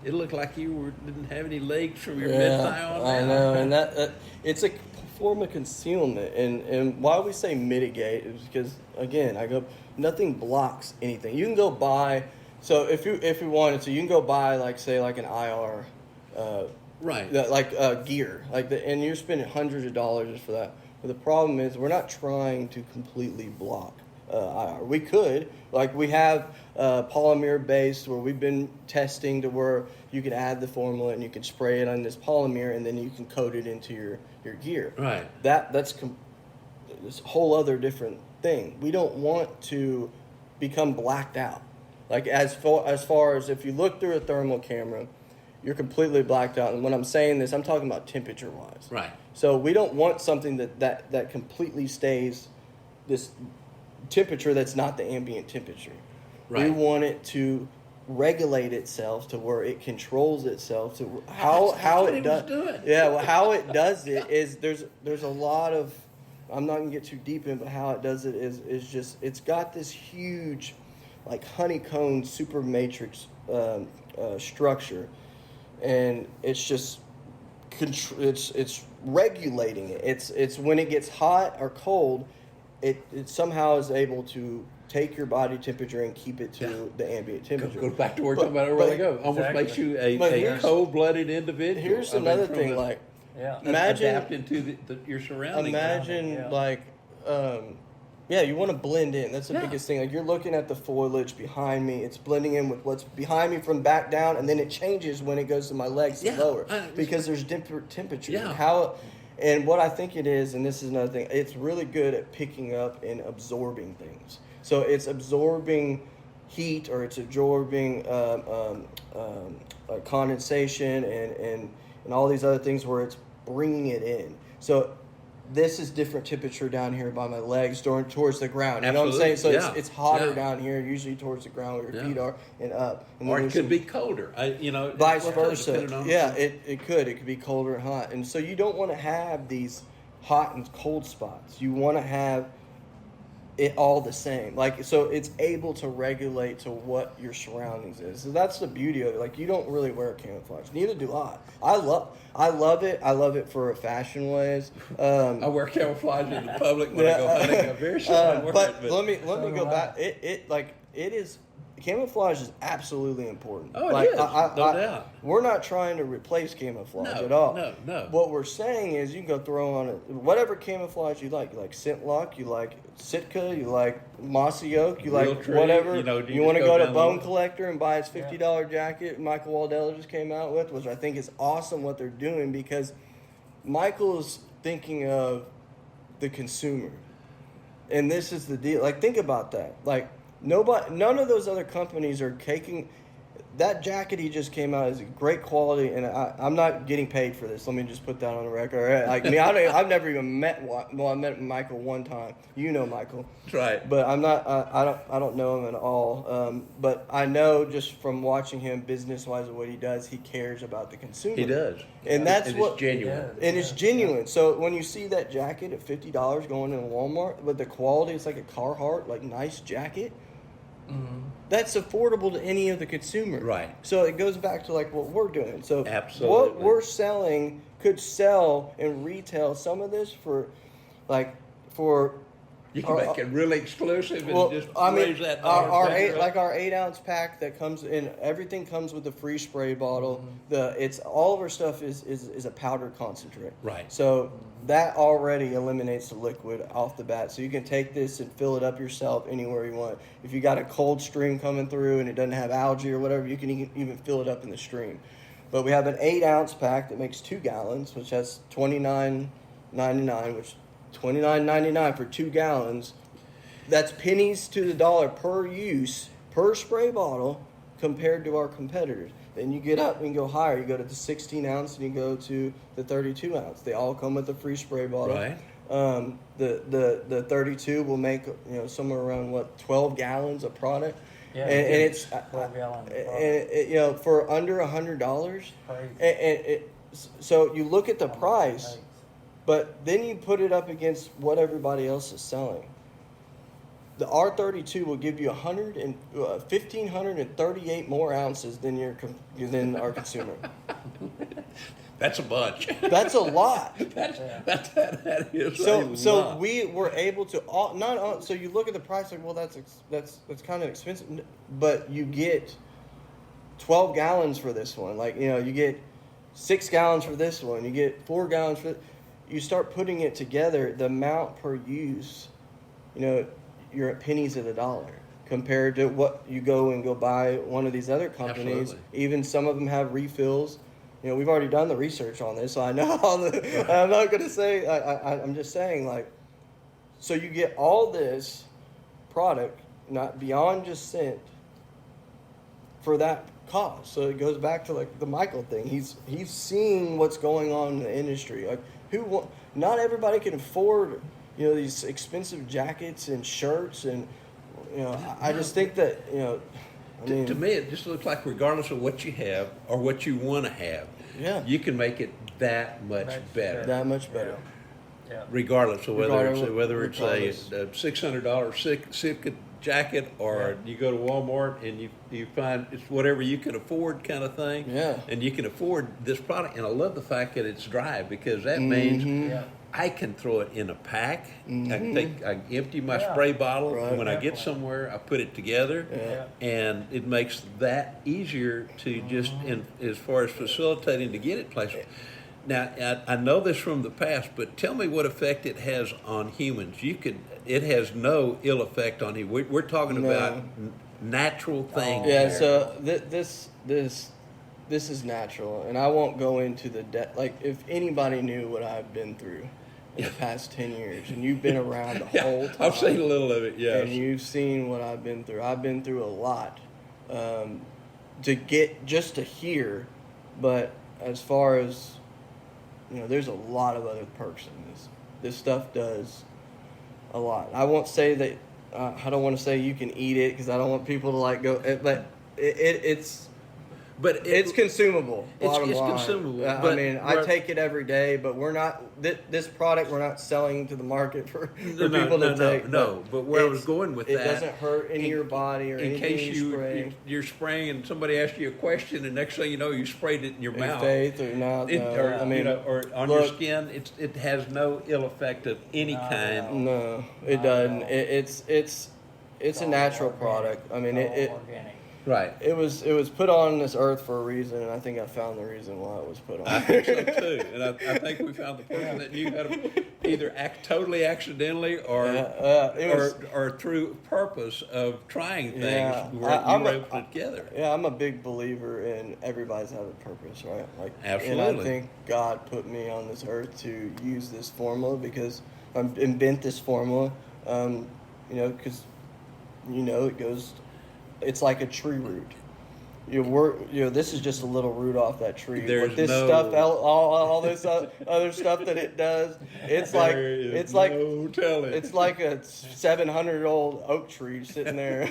It looked like you didn't have any legs from your mid-thigh on down. I know, and that it's a form of concealment. And why we say mitigate is because, again, nothing blocks anything. You can go buy, so if you wanted to, you can go buy like an IR, gear, and you're spending hundreds of dollars for that. But the problem is we're not trying to completely block IR. We could, we have polymer based where we've been testing to where you can add the formula and you can spray it on this polymer and then you can coat it into your gear. Right. That's this whole other different thing. We don't want to become blacked out. As far as if you look through a thermal camera, you're completely blacked out. And when I'm saying this, I'm talking about temperature wise. Right. So we don't want something that completely stays this temperature that's not the ambient temperature. Right. We want it to regulate itself to where it controls itself to how it does. Yeah, well, how it does it is there's a lot of, I'm not gonna get too deep in, but how it does it is just, it's got this huge honeycomb super matrix structure, and it's just it's regulating it. It's when it gets hot or cold, it somehow is able to take your body temperature and keep it to the ambient temperature. Go back to what we were talking about a while ago. Almost Exactly. makes you But a here's- cold-blooded individual. Here's I mean, another from thing, the- like, Yeah. imagine, adapting to your surroundings. imagine Yeah. like, yeah, you want to blend in. That's the Yeah. biggest thing. Like, you're looking at the foliage behind me. It's blending in with what's behind me from back down, and then it changes when it goes to my legs to Yeah. lower because there's different temperature. Yeah. And what I think it is, and this is another thing, it's really good at picking up and absorbing things. So it's absorbing heat, or it's absorbing condensation and all these other things where it's bringing it in. So this is different temperature down here by my legs towards the ground. You know what I'm saying? So Absolutely. it's hotter Yeah. down here, usually towards the ground where your Yeah. feet are, and up. And Or then it there's could some- be colder. vice Well, versa. depending on- Yeah, it could. It could be colder and hot. And so you don't want to have these hot and cold spots. You want to have it all the same. Like, so it's able to regulate to what your surroundings is. So that's the beauty of it. Like, you don't really wear camouflage. Neither do I. I love it. I love it for fashion ways. I wear camouflage in the public when I go hunting. I very seldom wear But it. let me So go do I. back. It is. Camouflage is absolutely important. Oh, it is, no doubt. We're not trying to replace camouflage No, at all. no. What we're saying is you can go throw on whatever camouflage you like. You like scentlock, you like Sitka, you like mossy oak, you Real like tree, whatever. you know, You you want to just go go to down the Bone line. Collector and buy his $50 jacket Michael Waddell just came out with, which I think is awesome what they're doing, because Michael's thinking of the consumer. And this is the deal. Like, think about that. Like, none of those other companies are taking that jacket he just came out is great quality, and I'm not getting paid for this. Let me just put that on the record. Like me, I've never even met. Well, I met Michael one time. You know Michael, That's right. but I'm not. I don't know him at all. But I know just from watching him business wise, what he does, he cares about the consumer. He does. And that's It is what genuine. Yeah. and it's genuine. So when you see that jacket at $50 going in Walmart, but the quality, it's like a Carhartt, like nice jacket. That's affordable to any of the consumer. Right. So it goes back to like what we're doing. So Absolutely. what we're selling could sell and retail some of this for You can make it really exclusive and well, just I mean, raise that our dollar eight, figure like up. our 8-ounce pack that comes in, everything comes with a free spray bottle. Mm-hmm. It's all of our stuff is a powder concentrate. Right. So that already eliminates the liquid off the bat. So you can take this and fill it up yourself anywhere you want. If you got a cold stream coming through and it doesn't have algae or whatever, you can even fill it up in the stream. But we have an 8-ounce pack that makes 2 gallons, which has $29.99, which $29.99 for 2 gallons. That's pennies to the dollar per use, per spray bottle, compared to our competitors. Then you get up and go higher. You go to the 16 ounce and you go to the 32 ounce. They all come with a free spray bottle. Right. The 32 will make somewhere around 12 gallons of product. Yeah, and it's 12 gallons of and for under $100. Crazy. So you look at the price, but then you put it up against what everybody else is selling. The R32 will give you 1,538 more ounces than our consumer. That's a bunch. That's a lot. That is a So lot. we were able to so you look at the price like, well, that's kind of expensive, but you get 12 gallons for this one. Like, you get 6 gallons for this one. You get 4 gallons for. You start putting it together, the amount per use, you're at pennies of the dollar compared to what you go buy one of these other companies. Absolutely. Even some of them have refills. We've already done the research on this, so I know all the. I'm not going to say. I'm just saying, like, so you get all this product, not beyond just scent, for that cost. So it goes back to like the Michael thing. He's seeing what's going on in the industry. Like, not everybody can afford these expensive jackets and shirts, and I just think that To me, it just looks like regardless of what you have or what you want to have, Yeah. you can make it that much better. that much better. Yeah. Regardless of whether it's a Regardless. $600 Sitka jacket, or you go to Walmart and you find it's whatever you can afford kind of thing. Yeah. And you can afford this product. And I love the fact that it's dry, because that means Yeah. I can throw it in a pack. I empty my spray bottle, and when I get somewhere, I put it together, and it makes that easier to just, as far as facilitating to get it placed. Now, I know this from the past, but tell me what effect it has on humans. It has no ill effect on you. We're talking about natural things. Yeah. here. So this is natural, and I won't go into the like if anybody knew what I've been through in the past 10 years, and you've been around the whole time. I've seen a little of it. Yes. And you've seen what I've been through. I've been through a lot to get just to here, but as far as there's a lot of other perks in this. This stuff does a lot. I won't say that. I don't want to say you can eat it, because I don't want people to go. But it's consumable. Bottom it's line. consumable. I mean, I take it every day, but we're not. This product we're not selling to the market for people to take. No, but where I was going with it that, doesn't hurt any of your body or in anything case you spray. you're spraying and somebody asks you a question, and next thing you know, you sprayed it in your mouth. Faith or not? Or, I mean, or on your skin. It has no ill effect of any kind. No, it doesn't. It's a natural product. I mean, Organic. Right. It was put on this earth for a reason, and I think I found the reason why it was put on. I think so too, and I think we found the person that knew how to either act totally accidentally or through purpose of trying things where you were able to put together. Yeah, I'm a big believer in everybody's have a purpose, right? Absolutely. And I think God put me on this earth to use this formula, because invent this formula, because it goes. It's like a tree root. This is just a little root off that tree. There's But this no- stuff, all this other stuff that it does, it's like no telling. it's like a 700-year-old oak tree sitting there.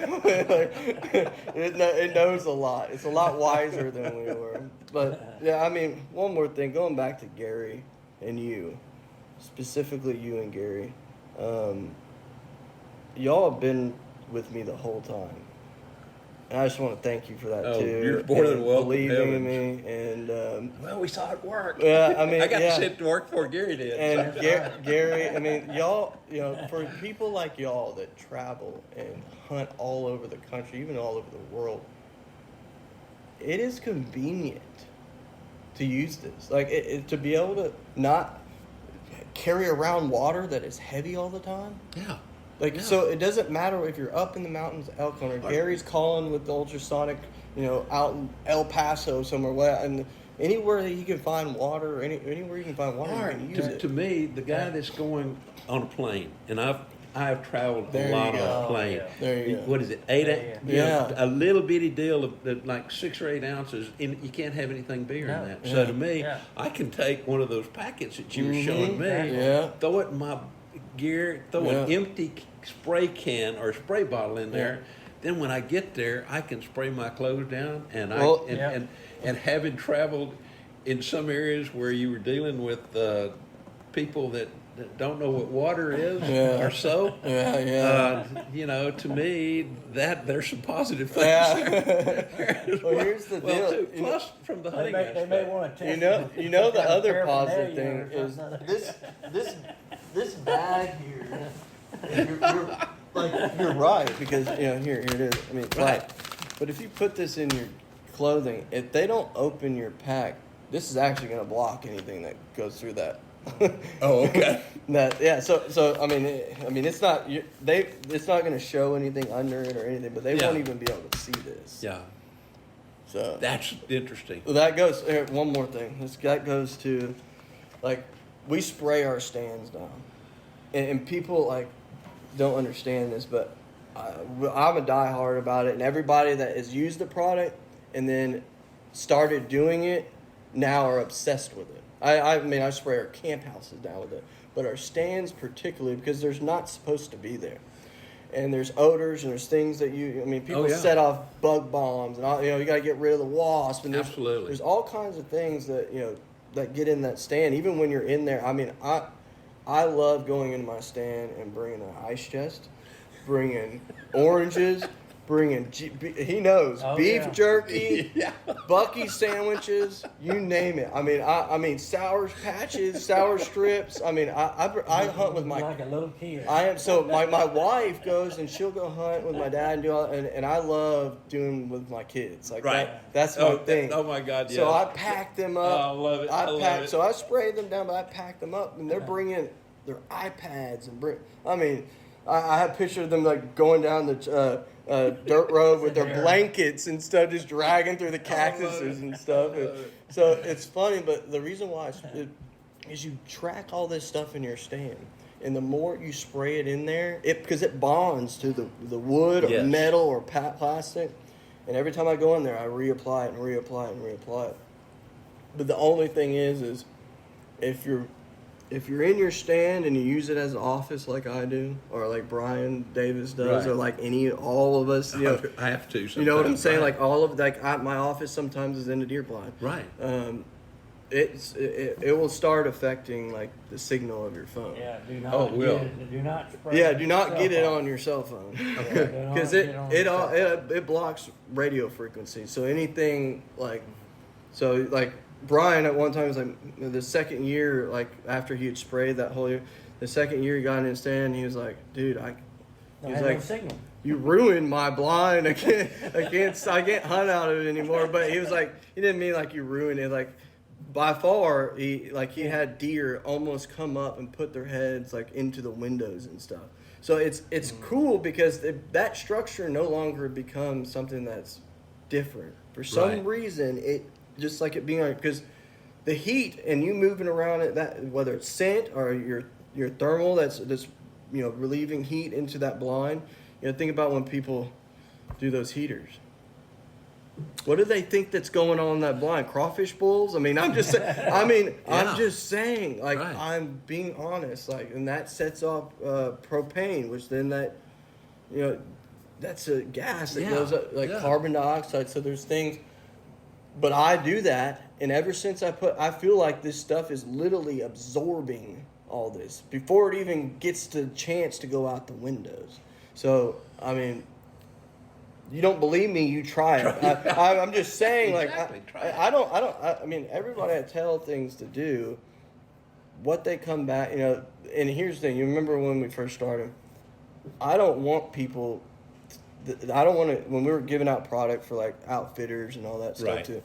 it knows a lot. It's a lot wiser than we were. But yeah, I mean, one more thing. Going back to Gary and you, specifically you and Gary, y'all have been with me the whole time. And I just want to thank you for that too. You're more than welcome. Believing in me, and Well, we saw it work. yeah, I mean, I got to sit to work before Gary did. And Gary, I mean, y'all, for people like y'all that travel and hunt all over the country, even all over the world, it is convenient to use this. Like, to be able to not carry around water that is heavy all the time. Yeah. So it doesn't matter if you're up in the mountains, elk hunter. Gary's calling with the ultrasonic, out in El Paso somewhere, and anywhere that you can find water, anywhere you can find water, you can use it. To me, the guy that's going on a plane, and I've traveled There a lot you on go. a plane. Yeah. There you go. What is it? 8? Yeah. A little bitty deal of like 6 or 8 ounces, and you can't have anything bigger than that. So to me, I can take one of those packets that you were showing me, Yeah. throw it in my gear, throw an empty spray can or spray bottle in there. Then when I get there, I can spray my clothes down, and and having traveled in some areas where you were dealing with people that don't know what water is or soap. To me, that there's some positive things there. Well, here's the deal. Too. Plus, from the hunting They may aspect. want to test The other positive paraphernalia thing or is something. this bag here. You're right, because here it is. I mean, right. But if you put this in your clothing, if they don't open your pack, this is actually going to block anything that goes through that. Oh, okay. So I mean, it's not it's not going to show anything under it or anything, but they won't even be able to see this. Yeah. So That's interesting. well, that goes. One more thing. That goes to, we spray our stands down, and people don't understand this, but I'm a diehard about it, and everybody that has used the product and then started doing it now are obsessed with it. I mean, I spray our camp houses down with it, but our stands particularly, because there's not supposed to be there. And there's odors and there's things that people set off bug bombs and all, you got to get rid of the wasp. And Absolutely. There's all kinds of things that, that get in that stand, even when you're in there. I mean, I love going into my stand and bringing an ice chest, bringing oranges, bringing, he knows, beef jerky, Bucky sandwiches, you name it. I mean, sour patches, sour strips. I mean, I hunt with my, like a little kid. I am, so my wife goes and she'll go hunt with my dad and do all, and I love doing with my kids. Like that's my thing. Oh my God, So I pack them up. Oh, I love it. I love it. So I spray them down, but I pack them up, and they're bringing their iPads and I have pictures of them like going down the dirt road with their blankets and stuff, just dragging through the cactuses and stuff. So it's funny, but the reason why is you track all this stuff in your stand, and the more you spray it in there, because it bonds to the wood or metal or plastic, and every time I go in there, I reapply it and reapply it and reapply it. But the only thing is if you're in your stand and you use it as an office like I do, or like Brian Davis does, or like all of us, I have to. You know what I'm saying? Like all of my office sometimes is in a deer blind. Right. It will start affecting like the signal of your phone. Yeah. Do not. Oh, it will. Do not. Spray Yeah. Do not get it on your cell phone. Because it blocks radio frequency. So anything like Brian at one time was like the second year, like after he had sprayed that whole year, the second year he got in his stand, he was like, dude, no signal. You ruined my blind. I can't hunt out of it anymore. But he was like, he didn't mean like you ruined it. Like by far, he had deer almost come up and put their heads like into the windows and stuff. So it's cool because that structure no longer becomes something that's different. For some reason, it just like it being like, because the heat and you moving around it, that whether it's scent or your thermal that's relieving heat into that blind. Think about when people do those heaters. What do they think that's going on in that blind? Crawfish bulls? I mean, I'm just I'm just saying, like I'm being honest, like, and that sets off propane, which then that's a gas that goes up, like carbon dioxide. So there's things. But I do that, and ever since I feel like this stuff is literally absorbing all this before it even gets the chance to go out the windows. So, I mean, you don't believe me, you try it. I'm just saying, exactly. I mean, everybody I tell things to do, what they come back, and here's the thing, you remember when we first started, I don't want people... I don't want to, when we were giving out product for like outfitters and all that stuff too,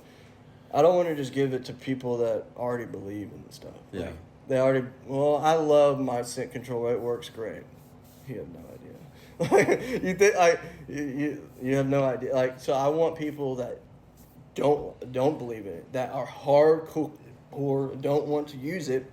I don't want to just give it to people that already believe in the stuff. Yeah. Like, they already, I love my scent control. It works great. You have no idea. You think you have no idea. Like, so I want people that don't believe in it, that are hardcore, don't want to use it,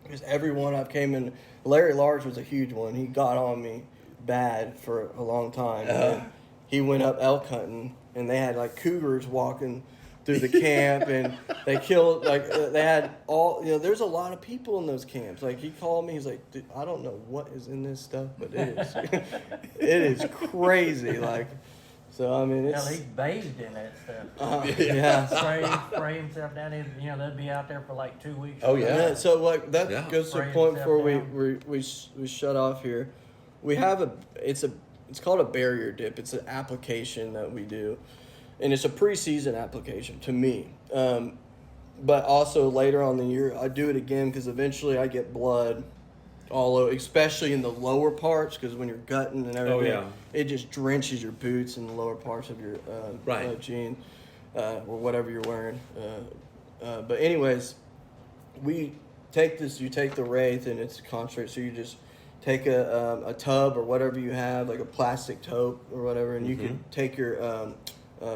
because everyone I've came in, Larry Large was a huge one. He got on me bad for a long time. And he went up elk hunting, and they had like cougars walking through the camp, and they killed they had all there's a lot of people in those camps. Like he called me, he's like, dude, I don't know what is in this stuff, but it is it is crazy. Like, so I mean, it's he's bathed in that stuff. Spray himself down in. They'd be out there for like 2 weeks. Oh yeah. So like that goes to a point before we shut off here. We have it's called a barrier dip. It's an application that we do, and it's a pre-season application to me. But also later on in the year, I do it again because eventually I get blood all over, especially in the lower parts, because when you're gutting and everything, it just drenches your boots and the lower parts of your jeans or whatever you're wearing. But anyways, we take this. You take the WRAITH, and it's concentrate. So you just take a tub or whatever you have, like a plastic taupe or whatever, and you can take your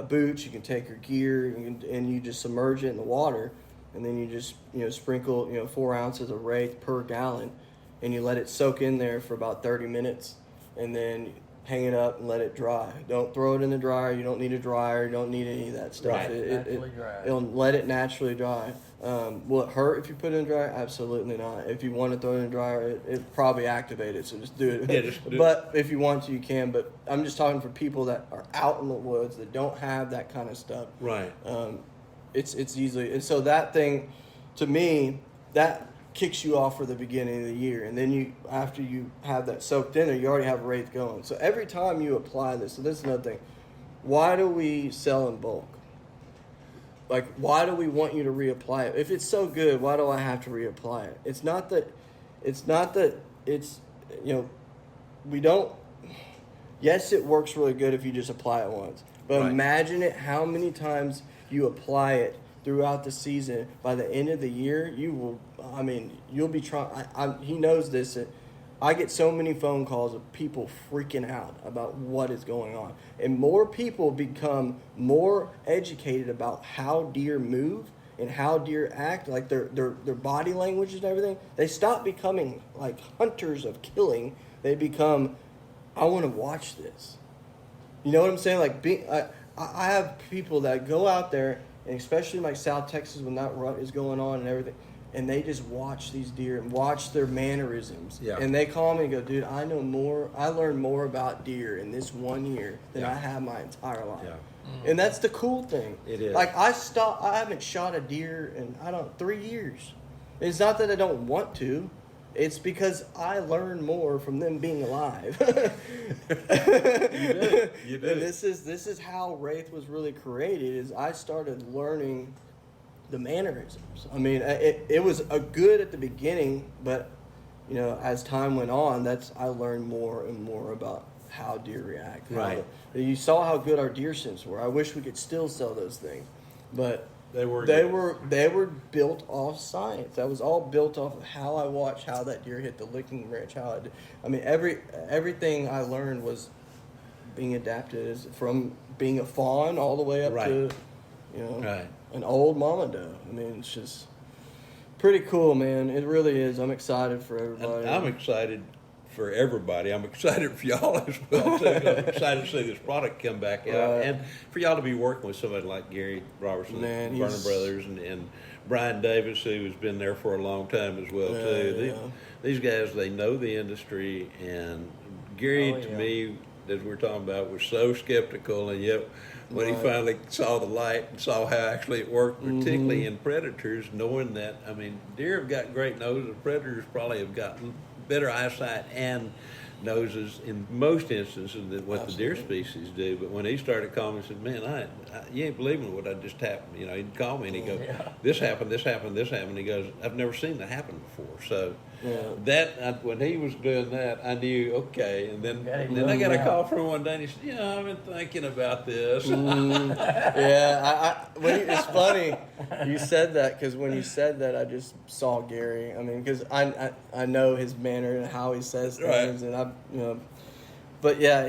boots, you can take your gear, and you just submerge it in the water, and then you just sprinkle 4 ounces of WRAITH per gallon, and you let it soak in there for about 30 minutes, and then hang it up and let it dry. Don't throw it in the dryer. You don't need a dryer. You don't need any of that stuff. Right. It'll let it naturally dry. Will it hurt if you put it in the dryer? Absolutely not. If you want to throw it in the dryer, it probably activate it, so just do it. Yeah, just do but if you want to, you can. But I'm just talking for people that are out in the woods that don't have that kind of stuff. Right. It's easily, and so that thing, to me, that kicks you off for the beginning of the year, and then you, after you have that soaked in there, you already have WRAITH going. So every time you apply this, so this is another thing. Why do we sell in bulk? Like, why do we want you to reapply it? If it's so good, why do I have to reapply it? It's not that it's, you know, we don't, yes, it works really good if you just apply it once. But Right. imagine it, how many times you apply it throughout the season. By the end of the year, you will, I mean, you'll be trying, he knows this. I get so many phone calls of people freaking out about what is going on. And more people become more educated about how deer move and how deer act, like their body language and everything. They stop becoming like hunters of killing. They become, I want to watch this. You know what I'm saying? Like, I have people that go out there, and especially like South Texas when that rut is going on and everything, and they just watch these deer and watch their mannerisms. Yeah. And they call me and go, dude, I learned more about deer in this 1 year than Yeah. I have my entire life. Yeah. And that's the cool thing. It is. Like, I haven't shot a deer in, 3 years. It's not that I don't want to. It's because I learned more from them being alive. You do. And this is how WRAITH was really created. Is I started learning the mannerisms. I mean, it was a good at the beginning, but you know, as time went on, I learned more and more about how deer react. Right. You saw how good our deer scents were. I wish we could still sell those things, but They were built off science. That was all built off of how I watched how that deer hit the licking branch. Everything I learned was being adapted from being a fawn all the way up Right. to, you know, Right. an old mama doe. I mean, it's just pretty cool, man. It really is. I'm excited for everybody. I'm excited for everybody. I'm excited for y'all as well, too. I'm excited to see this product come back out. Right. And for y'all to be working with somebody like Gary Robertson, Man, Vernon he's- Brothers, and Brian Davis, who has been there for a long time as well, too. Yeah. These guys, they know the industry. And Gary, Oh, to yeah. me, as we're talking about, was so skeptical. And yet, when he Right. finally saw the light and saw how actually it worked, particularly in predators, knowing that, I mean, deer have got great noses. Predators probably have gotten better eyesight and noses in most instances than what the deer species do. But when he started calling me, he said, man, you ain't believing what I just happened. You know, he'd call me and he'd go, this happened, this happened, this happened. He goes, I've never seen that happen before. So when he was doing that, I knew, okay. And then I got a call from him one day and he said, yeah, I've been thinking about this. It's funny you said that, because when you said that, I just saw Gary. I mean, because I know his manner and how he says things, Right. and but yeah,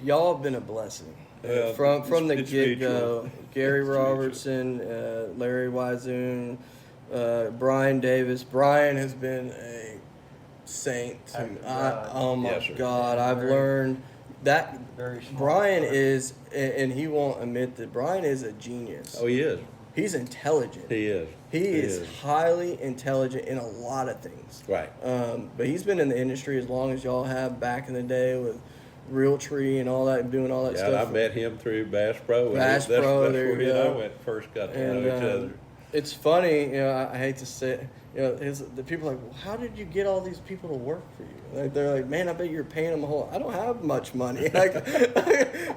y'all have been a blessing. Well, From the it's get go. mutual. Gary It's Robertson, Larry Wizoon, Brian Davis. Brian has been a saint to me. Oh my Yes, sir. God, I've learned that Very smart Brian person. is, and he won't admit that Brian is a genius. Oh, he is. He's intelligent. He is. He is highly intelligent in a lot of things. Right. But he's been in the industry as long as y'all have, back in the day with Realtree and all that, and doing all that Yeah, stuff. I met him through Bass Pro. Bass That's Pro, there where you he and I go. first got to And know each other. it's funny, you know, I hate to say it, you know, the people are like, well, how did you get all these people to work for you? Like, they're like, man, I bet you're paying them a whole. I don't have much money. Like,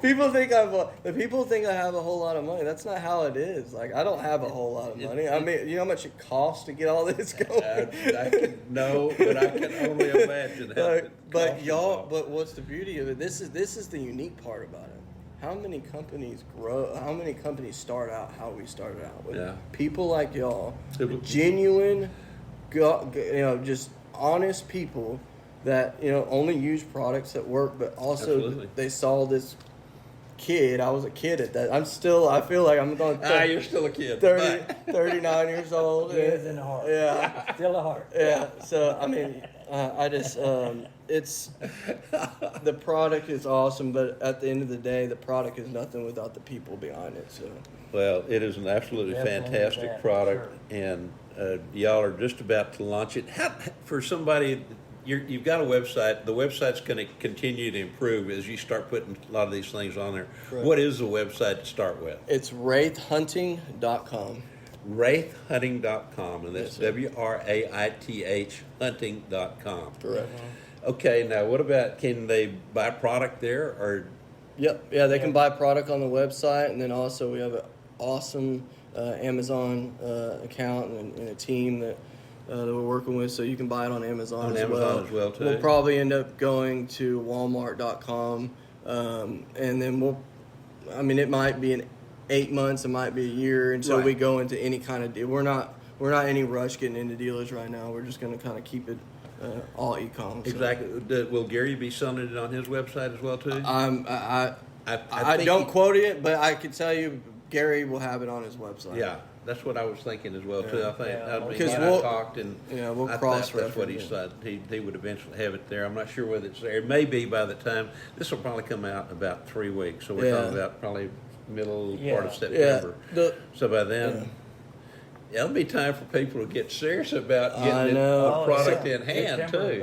people think I have a whole lot of money. That's not how it is. Like, I don't have a whole lot of money. I mean, you know how much it costs to get all this going? I can know, but I can only imagine how it But costs y'all, them. but what's the beauty of it? This is the unique part about it. How many companies grow? How many companies start out how we started out with? Yeah. People like y'all, People- genuine, just honest people that only use products that work, but also Absolutely. they saw this kid. I was a kid at that. I feel like I'm going You're still a kid. 39 years old. He is in the heart. Yeah. Still a heart. Yeah, so I mean, I just it's the product is awesome, but at the end of the day, the product is nothing without the people behind it. So Well, it is an absolutely Definitely fantastic that, product, sure. and y'all are just about to launch it. For somebody, you've got a website. The website's going to continue to improve as you start putting a lot of these things on there. Correct. What is the website to start with? it's wraithhunting.com. WRAITHhunting.com, and that's Yes, WRAITH hunting.com. Correct. Okay, now what about, can they buy product there, or? Yep. Yeah, they can buy product on the website, and then also we have an awesome Amazon account and a team that we're working with, so you can buy it on Amazon, as well too. We'll probably end up going to Walmart.com, and then it might be 8 months, it might be a year until we go into any kind of deal. We're not in any rush getting into dealers right now. We're just going to kind of keep it all e-com. So. Exactly. Will Gary be selling it on his website as well too? I don't quote it, but I can tell you Gary will have it on his website. Yeah, that's what I was thinking as well too. I think Because I talked, and we'll I cross thought that's what he said. He would eventually have it there. I'm not sure whether it's there. It may be by the time this will probably come out in about 3 weeks. So we're talking about probably middle part of September. So by then. It'll be time for people to get serious about getting a product in hand too.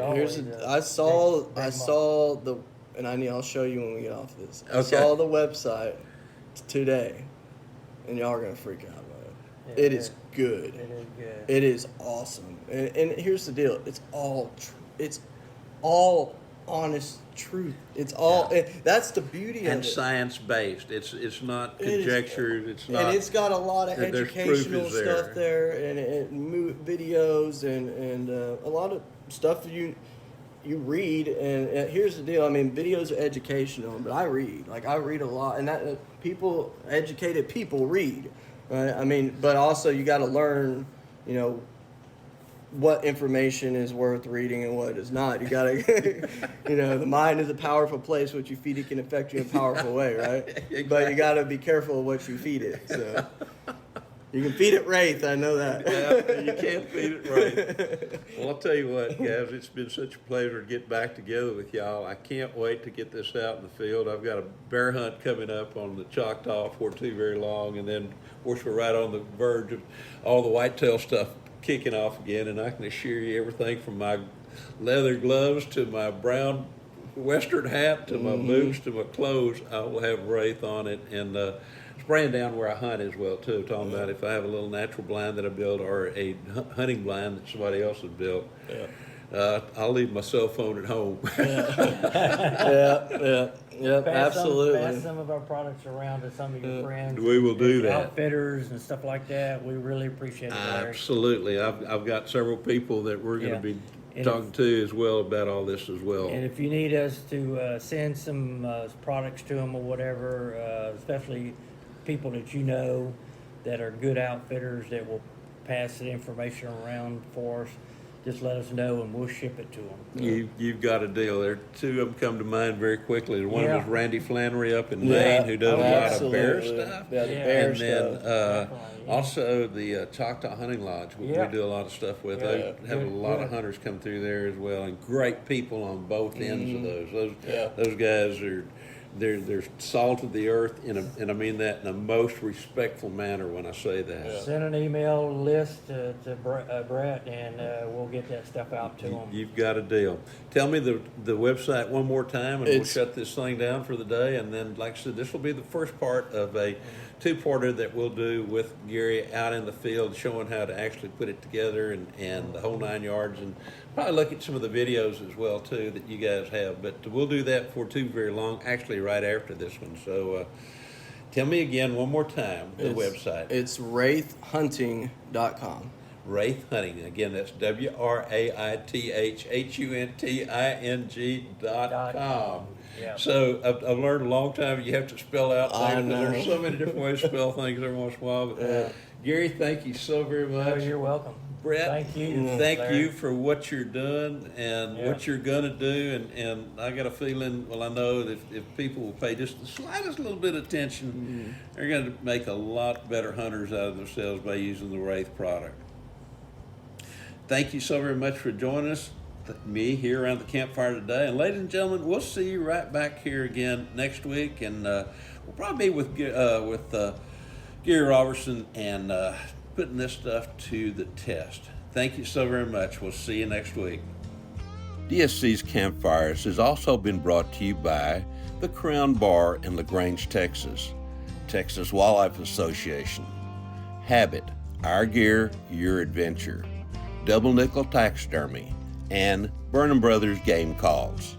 I saw the, and I'll show you when we get off this. I saw the website today, and y'all are gonna freak out about it. Yeah, it is good. It is good. It is awesome. And here's the deal. It's all honest truth. It's all that's the beauty of it. And science based. It's not conjecture. It's not. And it's got a lot of educational stuff there, and videos, and a lot of stuff you read. And here's the deal. I mean, videos are educational, but I read. Like, I read a lot, and that educated people read. Right? I mean, but also you got to learn, what information is worth reading and what is not. You gotta, the mind is a powerful place. What you feed it can affect you in a powerful way, right? Exactly. But you gotta be careful of what you feed it. So you can feed it WRAITH, I know that. Yeah, you can't feed it WRAITH. Well, I'll tell you what, guys, it's been such a pleasure to get back together with y'all. I can't wait to get this out in the field. I've got a bear hunt coming up on the Choctaw before too very long, and then, of course, we're right on the verge of all the whitetail stuff kicking off again, and I can assure you everything from my leather gloves to my brown western hat to my boots to my clothes, I will have WRAITH on it, and spraying down where I hunt as well too. Talking about if I have a little natural blind that I build or a hunting blind that somebody else has built, I'll leave my cell phone at home. Absolutely. Pass some of our products around to some of your friends. We will do that. Outfitters and stuff like that. We really appreciate it, Larry. Absolutely. I've got several people that we're going to be talking to as well about all this as well. And if you need us to send some products to them or whatever, especially people that you know that are good outfitters that will pass the information around for us, just let us know and we'll ship it to them. You've got a deal there. Two of them come to mind very quickly. One was Randy Flannery up in Maine, who does a lot of bear stuff. And then also the Choctaw Hunting Lodge, we do a lot of stuff with. They have a lot of hunters come through there as well, and great people on both ends of those. Those guys are. They're salt of the earth, and I mean that in a most respectful manner when I say that. Send an email list to Brett, and we'll get that stuff out to them. You've got a deal. Tell me the website one more time, and we'll shut this thing down for the day. And then, like I said, this will be the first part of a two-parter that we'll do with Gary out in the field, showing how to actually put it together and the whole 9 yards, and probably look at some of the videos as well too that you guys have. But we'll do that for too very long, actually right after this one. So tell me again one more time the website. It's WRAITHhunting.com. WRAITH Hunting. Again, that's WRAITHhunting.com. Yeah. So I've learned a long time you have to spell out things. There's so many different ways to spell things every once in a while. But Gary, thank you so very much. Oh, you're welcome. Brett, thank you. Thank you for what you're doing and what you're going to do. And I got a feeling, I know that if people will pay just the slightest little bit of attention, they're going to make a lot better hunters out of themselves by using the WRAITH product. Thank you so very much for joining us, me here around the campfire today. And ladies and gentlemen, we'll see you right back here again next week. And we'll probably be with Gary Robertson and putting this stuff to the test. Thank you so very much. We'll see you next week. DSC's Campfires has also been brought to you by the Crown Bar in LaGrange, Texas, Texas Wildlife Association, Habit, Our Gear, Your Adventure, Double Nickel Taxidermy, and Burnham Brothers Game Calls.